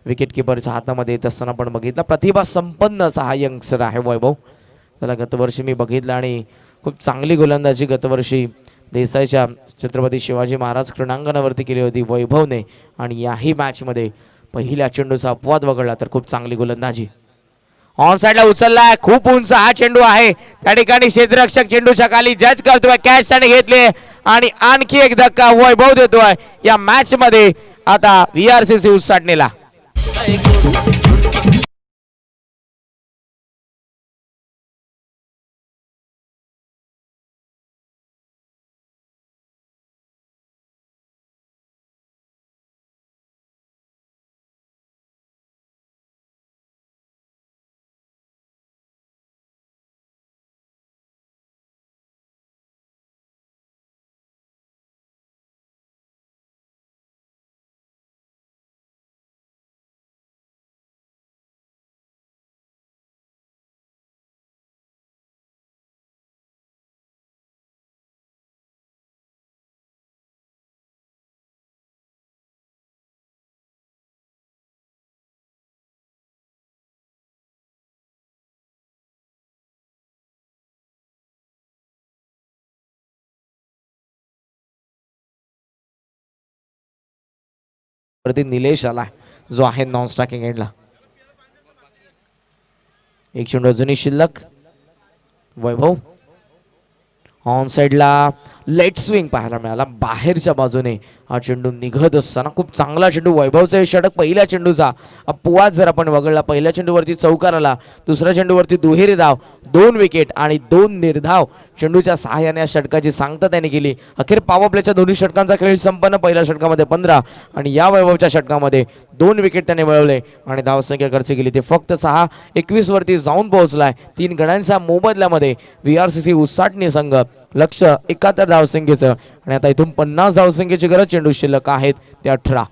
विकेट किपरच्या हातामध्ये येत असताना आपण बघितलं. प्रतिभा संपन्न असा हा यंगस्टर आहे वैभव. त्याला गतवर्षी मी बघितलं आणि खूप चांगली गोलंदाजी गतवर्षी देसाईच्या छत्रपती शिवाजी महाराज क्रीडांगणावरती केली होती वैभवने. आणि याही मॅचमध्ये पहिल्या चेंडूचा अपवाद वगळला तर खूप चांगली गोलंदाजी. ऑन साइडला उचललाय, खूप उंच हा चेंडू आहे. त्या ठिकाणी क्षेत्ररक्षक चेंडूच्या खाली जज करतोय, कॅच त्याने घेतले आणि आणखी एक धक्का वैभव देतोय या मॅच मध्ये. आता VRCC उसाटणीला. वरती निलेश आला जो आहे नॉन स्ट्रायकिंग एंडला. एक चेंडू अजूनही शिल्लक. वैभव ऑन साइडला लेट स्विंग पाहायला मिळाला बाहेरच्या बाजूने. हा चेंडू निघत असताना खूप चांगला चेंडू, वैभवचा हे षटक पहिल्या चेंडूचा अपवाद जर आपण वगळला. पहिल्या चेंडूवरती चौकार आला, दुसऱ्या चेंडूवरती दुहेरी धाव, 2 विकेट आणि 2 निर्धाव चेंडूच्या सहाय्याने या षटकाची सांगता त्याने केली. अखेर पॉवर प्लेच्या दोन्ही षटकांचा खेळ संपन्न. पहिल्या षटकामध्ये 15 आणि या वैभवच्या षटकामध्ये 2 विकेट त्याने मिळवले आणि धावसंख्या खर्च केली. ते फक्त 6-21 वरती जाऊन पोहोचलाय. 3 गड्यांच्या मोबदल्यामध्ये VRCC उसाटणी संघ लक्ष 71 धावसंख्येचं आणि आता इथून 50 धावसंख्येची गरज. चेंडू शिल्लक आहेत ते 18.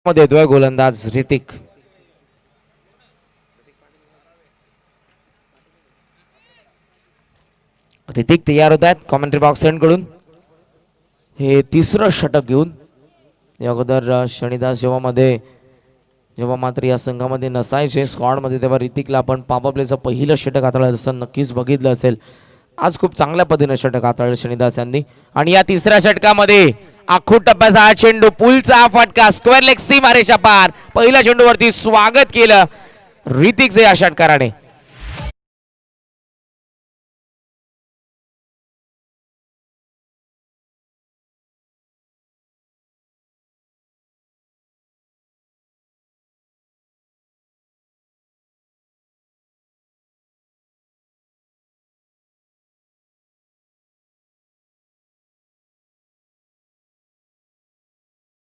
मध्ये येतोय गोलंदाज ऋतिक. ऋतिक तयार होत आहेत कॉमेंट्री बॉक्स कडून हे तिसरं षटक घेऊन. या अगोदर शनिदास जेव्हा मात्र या संघामध्ये नसायचे स्क्वॉडमध्ये, तेव्हा ऋतिकला आपण पॉवर प्लेचं पहिलं षटक हाताळलं असं नक्कीच बघितलं असेल. आज खूप चांगल्या पद्धतीने षटक हाताळलं शनिदास यांनी. आणि या तिसऱ्या षटकामध्ये आखूड टप्प्याचा हा चेंडू, पुलचा फटका, स्क्वेअर लेग सीमारेषा पार. पहिल्या चेंडूवरती स्वागत केलं ऋतिकचे या षटकाराने.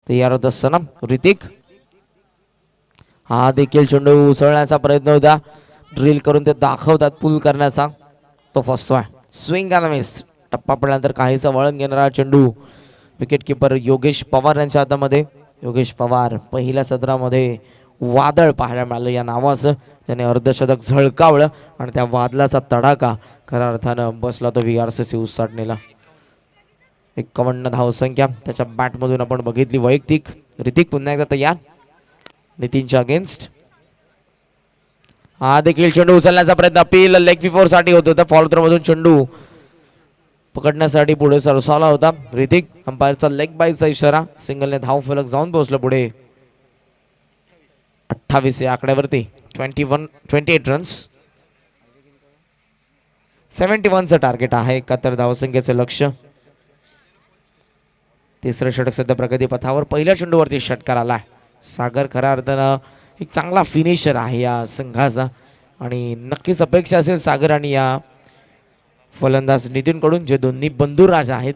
तयार होत असताना ऋतिक, हा देखील चेंडू उसळण्याचा प्रयत्न होता. ड्रिल करून ते दाखवतात पुल करण्याचा, तो फसतोय. Swing and miss. टप्पा पडल्यानंतर काहीसा वळण घेणारा चेंडू विकेट किपर योगेश पवार यांच्या हातामध्ये. योगेश पवार पहिल्या सत्रामध्ये वादळ पाहायला मिळालं या नावाचं, त्याने अर्धशतक झळकावलं आणि त्या वादळाचा तडाखा खऱ्या अर्थानं बसला तो VRCC उसाटणीला. 51 धावसंख्या त्याच्या बॅटमधून आपण बघितली वैयक्तिक. ऋतिक पुन्हा एकदा तयार नितीनच्या अगेन्स्ट. हा देखील चेंडू उचलण्याचा प्रयत्न, अपील लेग फोर साठी होत होता. फॉलो थ्रो मधून चेंडू पकडण्यासाठी पुढे सरसावला होता ऋतिक. अंपायरचा लेग बायचा इशारा. सिंगलने धाव फलक जाऊन पोहोचलं पुढे 28 या आकड्यावरती. 28 रन्स, 71चं टार्गेट आहे. 71 धावसंख्येचं लक्ष. तिसरं षटक सध्या प्रगती पथावर. पहिल्या चेंडूवरती षटकार आलाय. सागर खऱ्या अर्थानं एक चांगला फिनिशर आहे या संघाचा आणि नक्कीच अपेक्षा असेल सागर आणि या फलंदाज नितीनकडून, जे दोन्ही बंधुराज आहेत.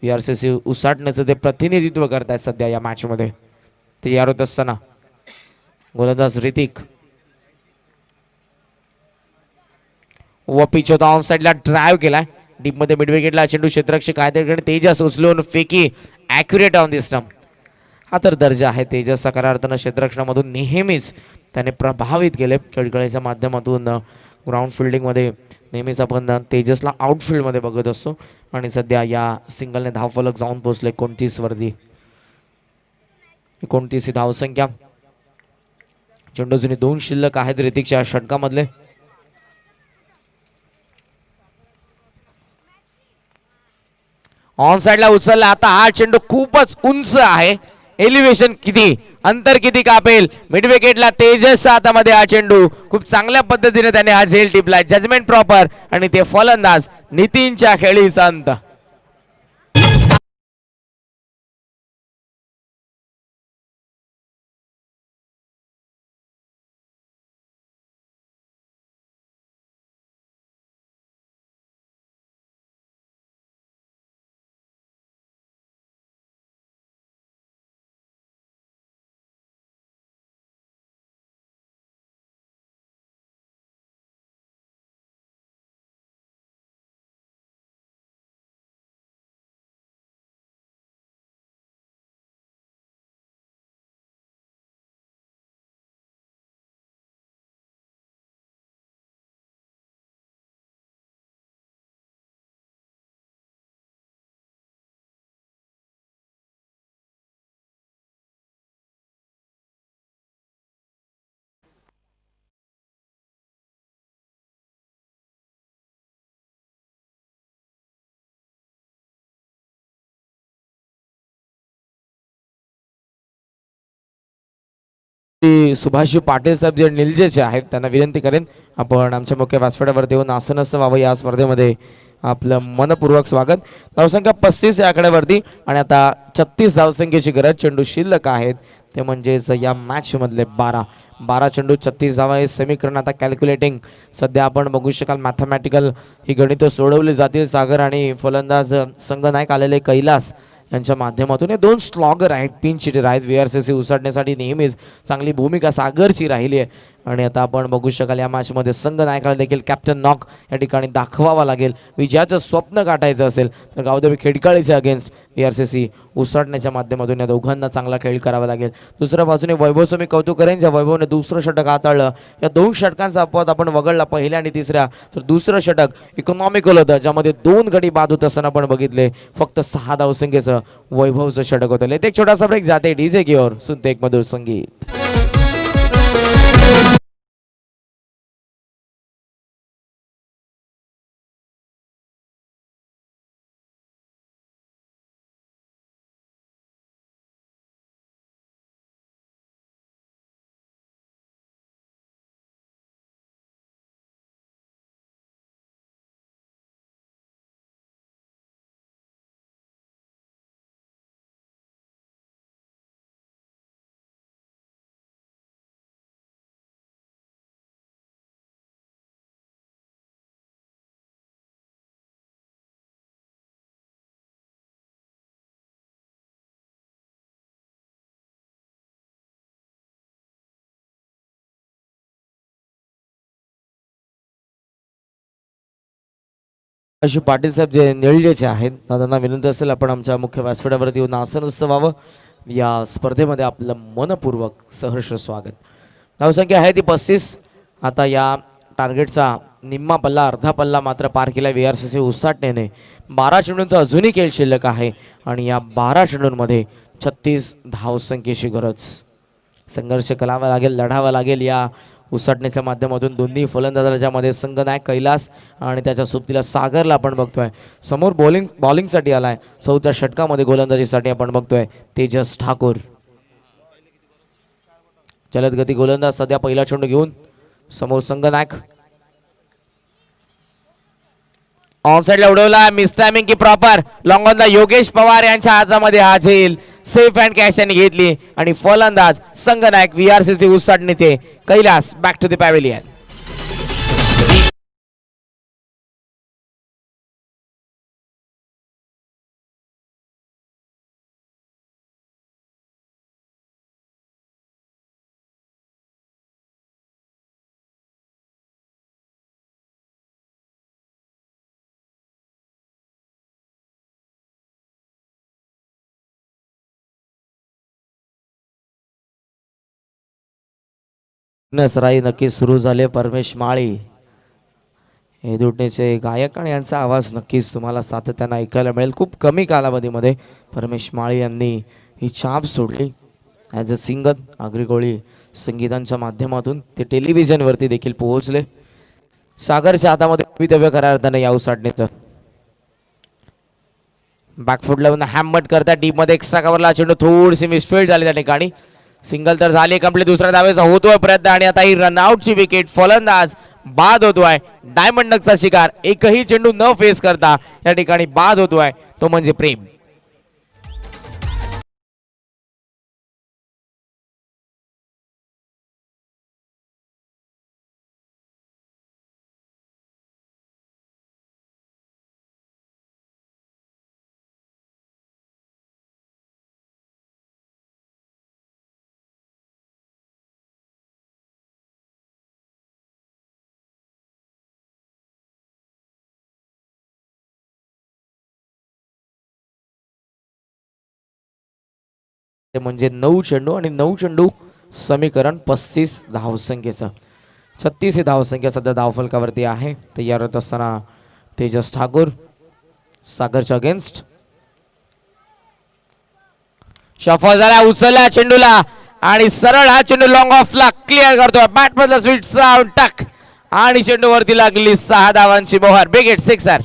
VRCC उसाटण्याचं ते प्रतिनिधित्व करत आहेत सध्या या मॅचमध्ये. तयार होत असताना गोलंदाज ऋतिक. व पिच होता ऑन साईडला, ड्राईव्ह केलाय डीप मध्ये. मिड विकेटला चेंडू क्षेत्ररक्षक कायदेकडे तेजस उचलून फेकी ॲक्युरेट ऑन द स्टंप. हा तर दर्जा आहे तेजसचा. खऱ्या अर्थानं क्षेत्ररक्षणामधून नेहमीच त्याने प्रभावित केले. कळकळीच्या माध्यमातून ग्राउंड फिल्डिंगमध्ये नेहमीच आपण तेजसला आउटफिल्डमध्ये बघत असतो आणि सध्या या सिंगलने धावफलक जाऊन पोहोचले 29 वरती. 29 ही धावसंख्या. चेंडू जुने 2 शिल्लक आहेत ऋतिकच्या षटकामधले. ऑन साइडला उचलला. आता हा चेंडू खूपच उंच आहे. एलिव्हेशन किती, अंतर किती कापेल. मिड विकेटला तेजसच्या हातामध्ये हा चेंडू. खूप चांगल्या पद्धतीने त्याने हा झेल टिपलाय. जजमेंट प्रॉपर आणि ते फलंदाज नितीनच्या खेळीचा अंत. सुभाष पाटील साहेब जे निलजेचे आहेत त्यांना विनंती करेन आपण आमच्या मुख्य व्यासपीठावरती येऊन आसनस्थ व्हावं या स्पर्धेमध्ये आपलं मनपूर्वक स्वागत. धावसंख्या 35 या आकड्यावरती आणि आता 36 धावसंख्येची गरज. चेंडू शिल्लक आहेत ते म्हणजेच या मॅच मधले 12 चेंडू 36 धावा हे समीकरण आता कॅल्क्युलेटिंग सध्या आपण बघू शकाल. मॅथमॅटिकल ही गणितं सोडवली जातील. सागर आणि फलंदाज संघनायक आलेले कैलास यांच्या माध्यमातून हे दोन स्लॉगर आहेत, पिंच हिटर आहेत. VRCC उसाडण्यासाठी नेहमीच चांगली भूमिका सागरची राहिली आहे आणि आता आपण बघू शकाल या मॅचमध्ये संघनायकाला देखील कॅप्टन नॉक या ठिकाणी दाखवावा लागेल. विजयाचं स्वप्न गाठायचं असेल तर गावदेवी खेडकाळीचे अगेन्स्ट VRCC उसाडण्याच्या माध्यमातून या दोघांना चांगला खेळ करावा लागेल. दुसऱ्या बाजूने वैभवचं मी कौतुक करेन, ज्या वैभवने दुसरं षटक हाताळलं. या 2 षटकांचा अपवाद आपण वगळला, पहिल्या आणि तिसऱ्या, तर दुसरं षटक इकॉनॉमिकल होतं ज्यामध्ये 2 गडी बाद होत असताना आपण बघितले. फक्त 6 धावसंख्येचं वैभवचं षटक होतं. एक छोटासा ब्रेक, जाते डीजे की ओर, सुनते एक मधुर संगीत. अशी पाटील साहेब जे निळजेचे आहेत त्यांना विनंती असेल आपण आमच्या मुख्य व्यासपीठावरती येऊन आसनस्थ व्हावं. या स्पर्धेमध्ये आपलं मनपूर्वक सहर्ष स्वागत. धावसंख्या आहे ती 35. आता या टार्गेटचा निम्मा पल्ला, अर्धा पल्ला मात्र पार केला VRCC उसाटण्याने. 12 चेंडूंचा अजूनही खेळ शिल्लक आहे आणि या 12 चेंडूंमध्ये 36 धावसंख्येची गरज. संघर्ष करावा लागेल, लढावा लागेल या उसाटण्याच्या माध्यमातून. दोन्ही फलंदाजांमध्ये संघनायक कैलास आणि त्याच्या सोबतीला सागरला आपण बघतोय. समोर बॉलिंगसाठी आलाय. 4थ्या षटकामध्ये गोलंदाजीसाठी आपण बघतोय तेजस ठाकूर. जलदगती गोलंदाज सध्या पहिला चेंडू घेऊन समोर संघनायक. ऑन साइडला उडवला, मिस टायमिंग की प्रॉपर. लॉंग ऑनला योगेश पवार यांच्या हातामध्ये हा झेल सेफ अँड कॅच यांनी घेतली आणि फलंदाज संघनायक VRCC उसाटण्याचे Kailas back to the pavilion. नसराई नक्की सुरू झाले. परमेश माळी हे दुटणेचे गायक आणि यांचा आवाज नक्कीच तुम्हाला सातत्यानं ऐकायला मिळेल. खूप कमी कालावधीमध्ये परमेश माळी यांनी ही छाप सोडली ॲज अ सिंगर. आगरी संगीतांच्या माध्यमातून ते टेलिव्हिजनवरती देखील पोहोचले. सागरच्या हातामध्ये भवितव्य खऱ्या अर्थानं या उसाटण्याचं. बॅकफूट लावून हॅमट करता डीपमध्ये एक्स्ट्रा कव्हरला चेंडू थोडीशी मिसफील्ड झाली त्या ठिकाणी. सिंगल तर झाली कंप्लीट. दुसऱ्या धावेचा होतोय प्रयत्न आणि आता ही रनआउटची विकेट. फलंदाज बाद होतोय. डायमंड डकचा शिकार एकही चेंडू न फेस करता या ठिकाणी बाद होतोय तो म्हणजे प्रेम. ते म्हणजे 9 चेंडू आणि 9 चेंडू समीकरण 35 धावसंख्येचं. 36 ही धावसंख्या सध्या धावफलकावरती आहे. तयार होत असताना तेजस ठाकूर सागरच्या अगेन्स्ट. शफल झाला, उचलला चेंडूला आणि सरळ हा चेंडू लॉंग ऑफला क्लिअर करतोय. बॅट मधला स्वीट साऊंड टक आणि चेंडू वरती लागली. 6 धावांची मोहर. Big hit sixer.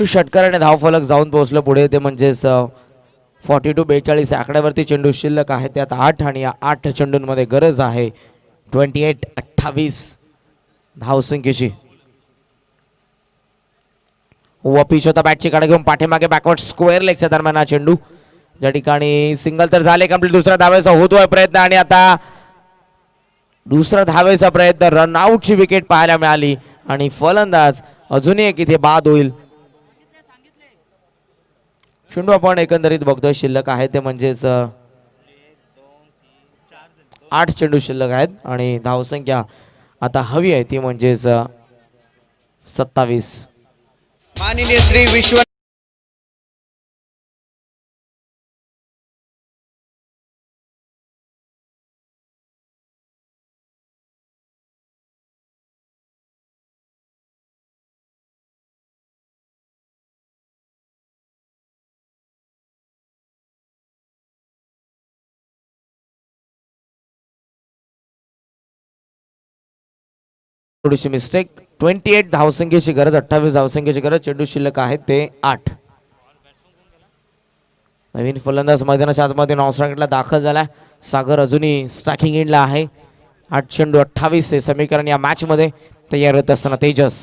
षटकाराने धावफलक जाऊन पोहोचलं पुढे, ते म्हणजेच 42-42 आकड्यावरती चेंडू शिल्लक आहे. त्यात 8 आणि या 8 चेंडूंमध्ये गरज आहे 28-28 धावसंख्येची. पिच होता बॅटची काढा घेऊन पाठीमागे बॅकवर्ड स्क्वेअर लेगच्या दरम्यान हा चेंडू, ज्या ठिकाणी सिंगल तर झाले कंप्लीट. दुसरा धावेचा होतोय प्रयत्न आणि आता दुसरा धावेचा प्रयत्न, रनआउटची विकेट पाहायला मिळाली आणि फलंदाज अजूनही एक इथे बाद होईल. चेंडू आपण एकंदरीत बघतोय शिल्लक आहे ते म्हणजेच 8 चेंडू शिल्लक आहेत आणि धावसंख्या आता हवी आहे ती म्हणजेच 27. माननीय श्री विश्व थोडीशी मिस्टेक. 28 धावसंख्येची गरज, 28 धावसंख्येची गरज. चेंडू शिल्लक आहेत ते 8. नवीन फलंदाज मैदानाच्या आतमध्ये नॉनस्ट्रायकला दाखल झाला. सागर अजूनही स्ट्रायकिंग एंडला आहे. 8 चेंडू 28 हे समीकरण या मॅच मध्ये तयार होत असताना तेजस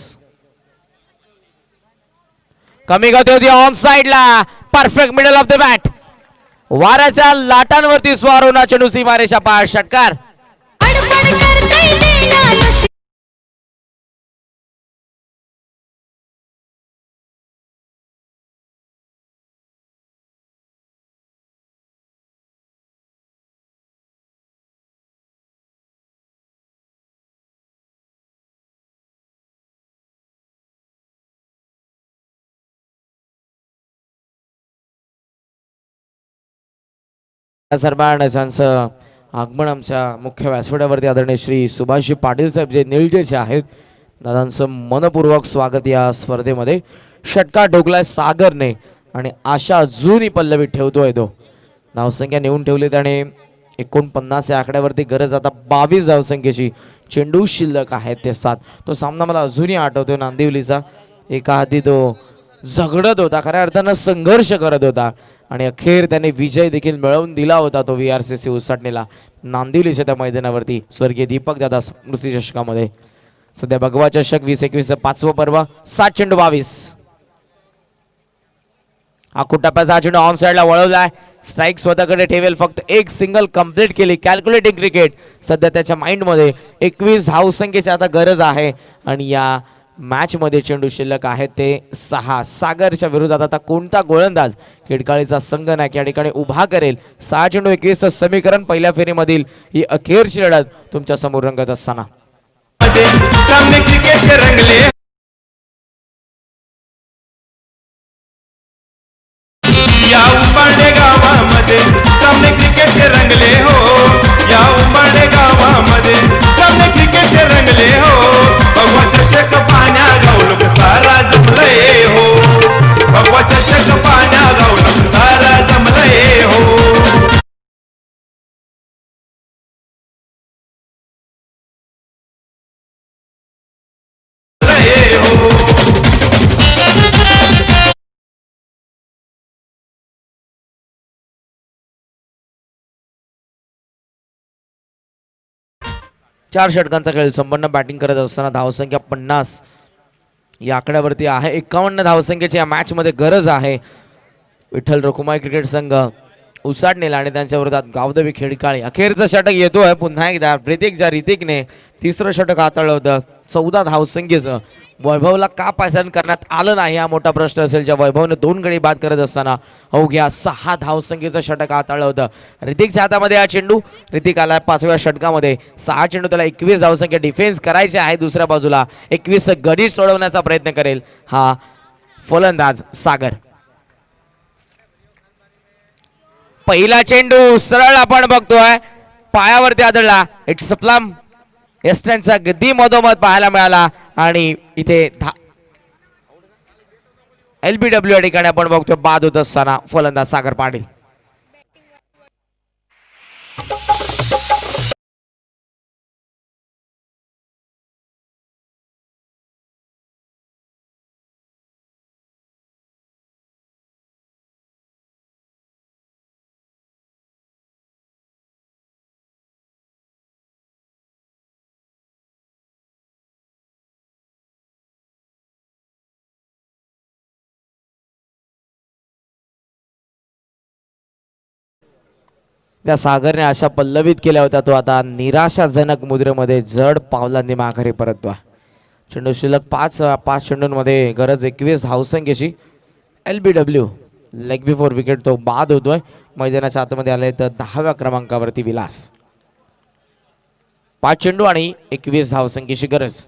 कमी गती होती ऑन साइडला. Perfect middle of the bat, वाऱ्याच्या लाटांवरती स्वार होणार चेंडू सीमारेषा पार. षटकार. सरबाण यांचं आगमन आमच्या मुख्य व्यासपीठावरती आदरणीय श्री सुभाष पाटील साहेब जे निळजेचे आहेत, दादांचं मनपूर्वक स्वागत या स्पर्धेमध्ये. षटकार ठोकलाय सागरने आणि आशा अजूनही पल्लवीत ठेवतोय तो. धावसंख्या नेऊन ठेवलीत आणि 49 या आकड्यावरती गरज आता 22 धावसंख्येची. चेंडू शिल्लक आहेत ते 7. तो सामना मला अजूनही आठवतोय नांदिवलीचा. एका हाती तो झगडत होता, खऱ्या अर्थानं संघर्ष करत होता आणि अखेर त्याने विजय देखील मिळवून दिला होता तो VRCC उसाटणीला नांदिवलीच्या त्या मैदानावरती स्वर्गीय दीपक दादा स्मृती चषकामध्ये. सध्या भगवा चषक 2021 5वं पर्व. 7 चेंडू 22. टप्प्याचा हा चेंडू ऑन साइडला वळवलाय. स्ट्राईक स्वतःकडे ठेवेल, फक्त एक सिंगल कंप्लीट केली. कॅल्क्युलेटिंग क्रिकेट सध्या त्याच्या माइंडमध्ये. 21 धावसंख्येची आता गरज आहे आणि या मॅच मध्ये चेंडू शिल्लक आहेत ते 6. सागरच्या विरोधात आता कोणता गोलंदाज खिडकाळीचा संघनायक या ठिकाणी उभा करेल. 6 चेंडू 21 समीकरण. पहिल्या फेरीमधील ही अखेरची लढत तुमच्या समोर रंगत असताना सामने क्रिकेटचे रंगले या उंबाडे गावामध्ये. सामने क्रिकेटचे रंगले हो या उंबाडे गावामध्ये. सामने क्रिकेटचे रंगले हो. भगवा चषक पाण्या गावलोक सारा जमलय हो. भगवा चषक पाण्या गावलोक सारा जमलय हो. चार षटकांचा खेळ संपन्न. बॅटिंग करत असताना धावसंख्या 50 या आकड्यावरती आहे. 51 धावसंख्येची या मॅच मध्ये गरज आहे विठ्ठल रखुमाई क्रिकेट संघ उसाटणीला आणि त्यांच्या विरोधात गावदेवी खेडकाळी. अखेरचं षटक येतोय पुन्हा एकदा. ऋतिकने तिसरं षटक हाताळलं होतं 14 धावसंख्येचं. वैभवला का पायसान करण्यात आलं नाही हा मोठा प्रश्न असेल, ज्या वैभवने 2 गडी बाद करत असताना अवघ्या 6 धावसंख्येचं षटक हाताळलं होतं. ऋतिकच्या हातामध्ये हा चेंडू. ऋतिक आला 5व्या षटकामध्ये. 6 चेंडू, त्याला 21 धावसंख्या डिफेन्स करायचे आहे. दुसऱ्या बाजूला 21 गडी सोडवण्याचा प्रयत्न करेल हा फलंदाज सागर. पहिला चेंडू सरळ आपण बघतोय पायावरती आदळला. इट्स प्लम एस्टनचा गदी मधोमध पाहायला मिळाला आणि इथे LBW या ठिकाणी आपण बघतोय बाद होत असताना फलंदाज सागर पाटील. त्या सागरने आशा पल्लवित केल्या होत्या तो आता निराशाजनक मुद्रेमध्ये जड पावलांनी माघारी परतवा. चेंडू शिल्लक 5 चेंडूंमध्ये गरज 21 धावसंख्येची. LBW लेग बिफोर विकेट तो बाद होतोय. मैदानाच्या आतमध्ये आले तर 10व्या क्रमांकावरती विलास. 5 चेंडू आणि 21 धावसंख्येची गरज.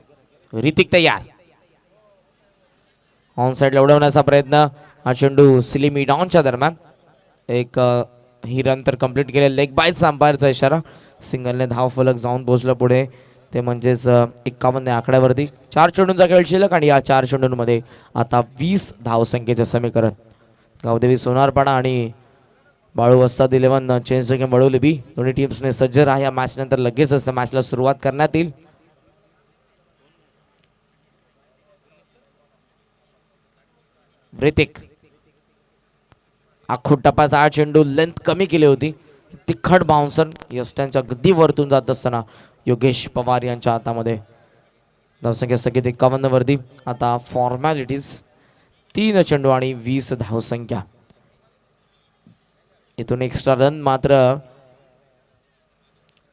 ऋतिक तयार. ऑन साईडला उडवण्याचा प्रयत्न. हा चेंडू सिलिमी डॉनच्या दरम्यान एक ही रन तर कंप्लीट केले. लेग बायचा अंपायरचा इशारा. सिंगलने धाव फलक जाऊन पोहोचलं पुढे. ते म्हणजेच 51 आकड्यावरती. 4 चेंडूंचा खेळ शिल्लक आणि या 4 चेंडूंमध्ये आता 20 धावसंख्येचं समीकरण. गावदेवी सोनारपाडा आणि बाळू वस्ताद 11 चेंज गेम बळवली. दोन्ही टीम्सने सज्ज राहा. या मॅच नंतर लगेचच त्या मॅचला सुरुवात करण्यात येईल. ऋतिक आखूट टपाचा 8 चेंडू लेंथ कमी केली होती. तिखट बाउन्सर यष्ट्यांच्या गद्दी वरतून जात असताना योगेश पवार यांच्या हातामध्ये. धावसंख्या सगळी 51 वरती. आता फॉर्मॅलिटीज. 3 चेंडू आणि 20 धावसंख्या. इथून एक्स्ट्रा रन मात्र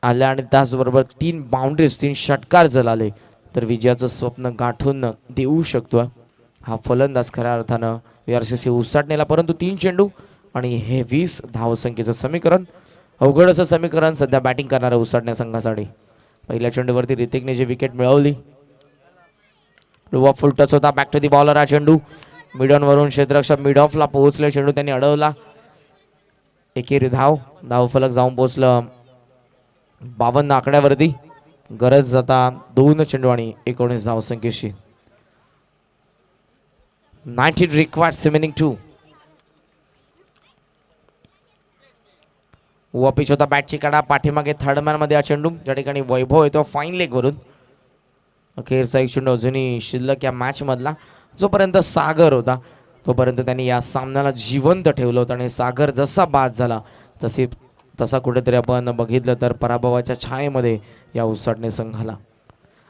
आल्या आणि त्याचबरोबर 3 बाउंड्रीज 3 षटकार जर आले तर विजयाचं स्वप्न गाठून देऊ शकतो हा फलंदाज खऱ्या अर्थानं VRCC उसाटणेला. परंतु 3 चेंडू आणि हे 20 धावसंख्येचं समीकरण. अवघड असं समीकरण सध्या बॅटिंग करणाऱ्या उसाटण्या संघासाठी. पहिल्या चेंडूवरती ऋतिकने जी विकेट मिळवली. फुल टच होता. बॅक टू दी बॉलर हा चेंडू. मिड ऑन वरून क्षेत्ररक्षक मिड ऑफला पोहोचले. चेंडू त्यांनी अडवला. एकेरी धाव फलक जाऊन पोहोचलं 52 आकड्यावरती. गरज आता 2 चेंडू आणि 19 धावसंख्येची. 19 required remaining 2. पिच होता बॅटची कडा. पाठीमागे थर्ड मॅन मध्ये हा चेंडू. ज्या ठिकाणी वैभव येतो फाईन लेग वरून. अखेरचा एक चेंडू अजूनही शिल्लक या मॅच मधला. जोपर्यंत सागर होता तोपर्यंत त्यांनी या सामन्याला जिवंत ठेवलं होतं आणि सागर जसा बाद झाला तसा कुठेतरी आपण बघितलं तर पराभवाच्या छायेमध्ये या उसाटणे संघाला.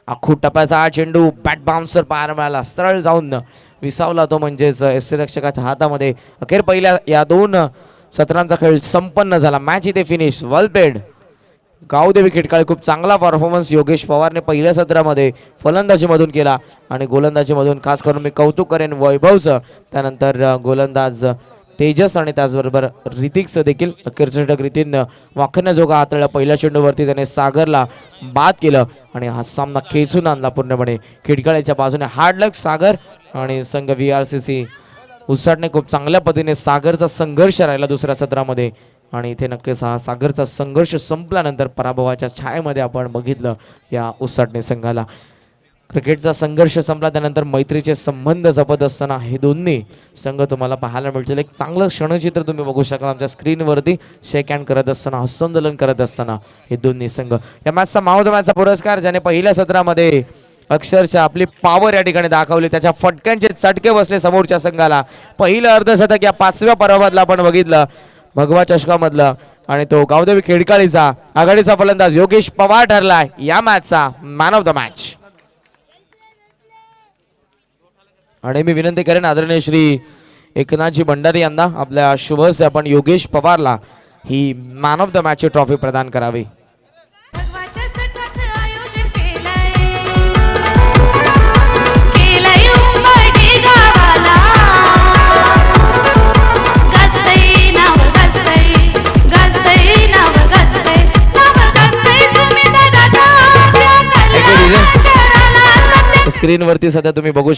आखूट टप्प्याचा हा चेंडू बॅट बाउन्सर पाहायला मिळाला. सरळ जाऊन विसावला तो म्हणजेच यष्टीरक्षकाच्या हातामध्ये. अखेर पहिल्या या 2 सत्रांचा खेळ संपन्न झाला. मॅच इथे फिनिश. वेल पेड. गावदेवी खिडकाळे खूप चांगला परफॉर्मन्स योगेश पवारने पहिल्या सत्रामध्ये फलंदाजीमधून केला आणि गोलंदाजीमधून खास करून मी कौतुक करेन वैभवचं. त्यानंतर गोलंदाज तेजस आणि त्याचबरोबर ऋतिकचं देखील. अखेरचं षटक ऋतीन वाखण्याजोगा हाताळला. पहिल्या चेंडूवरती त्याने सागरला बाद केलं आणि हा सामना खेचून आणला पूर्णपणे खिडकाळ्याच्या बाजूने. हार्ड लक सागर आणि संघ VRCC उसाटणे खूप चांगल्या पद्धतीने. सागरचा संघर्ष राहिला दुसऱ्या सत्रामध्ये आणि इथे नक्कीच हा सागरचा संघर्ष संपल्यानंतर पराभवाच्या छायेमध्ये आपण बघितलं या उसाटणे संघाला. क्रिकेटचा संघर्ष संपला त्यानंतर मैत्रीचे संबंध जपत असताना हे दोन्ही संघ तुम्हाला पाहायला मिळतील. एक चांगलं क्षणचित्र तुम्ही बघू शकाल आमच्या स्क्रीनवरती. शेक हँड करत असताना हस्तांदोलन करत असताना हे दोन्ही संघ. या मॅचचा मान ऑफ द मॅचचा पुरस्कार ज्याने पहिल्या सत्रामध्ये अक्षरशः आपली पॉवर या ठिकाणी दाखवली. त्याच्या फटक्यांचे चटके बसले समोरच्या संघाला. पहिलं अर्धशतक या 5व्या पर्वामधलं आपण बघितलं भगवा चषकामधलं आणि तो गावदेवी खेडकाळीचा आघाडीचा फलंदाज योगेश पवार ठरलाय या मॅचचा मॅन ऑफ द मॅच. आणि मी विनंती करेन आदरणीय श्री एकनाथजी भंडारी यांना आपल्या शुभ हस्ते आपण Yogesh पवारला he man of the मॅचची trophy प्रदान करावी. स्क्रीनवरती सध्या तुम्ही बघू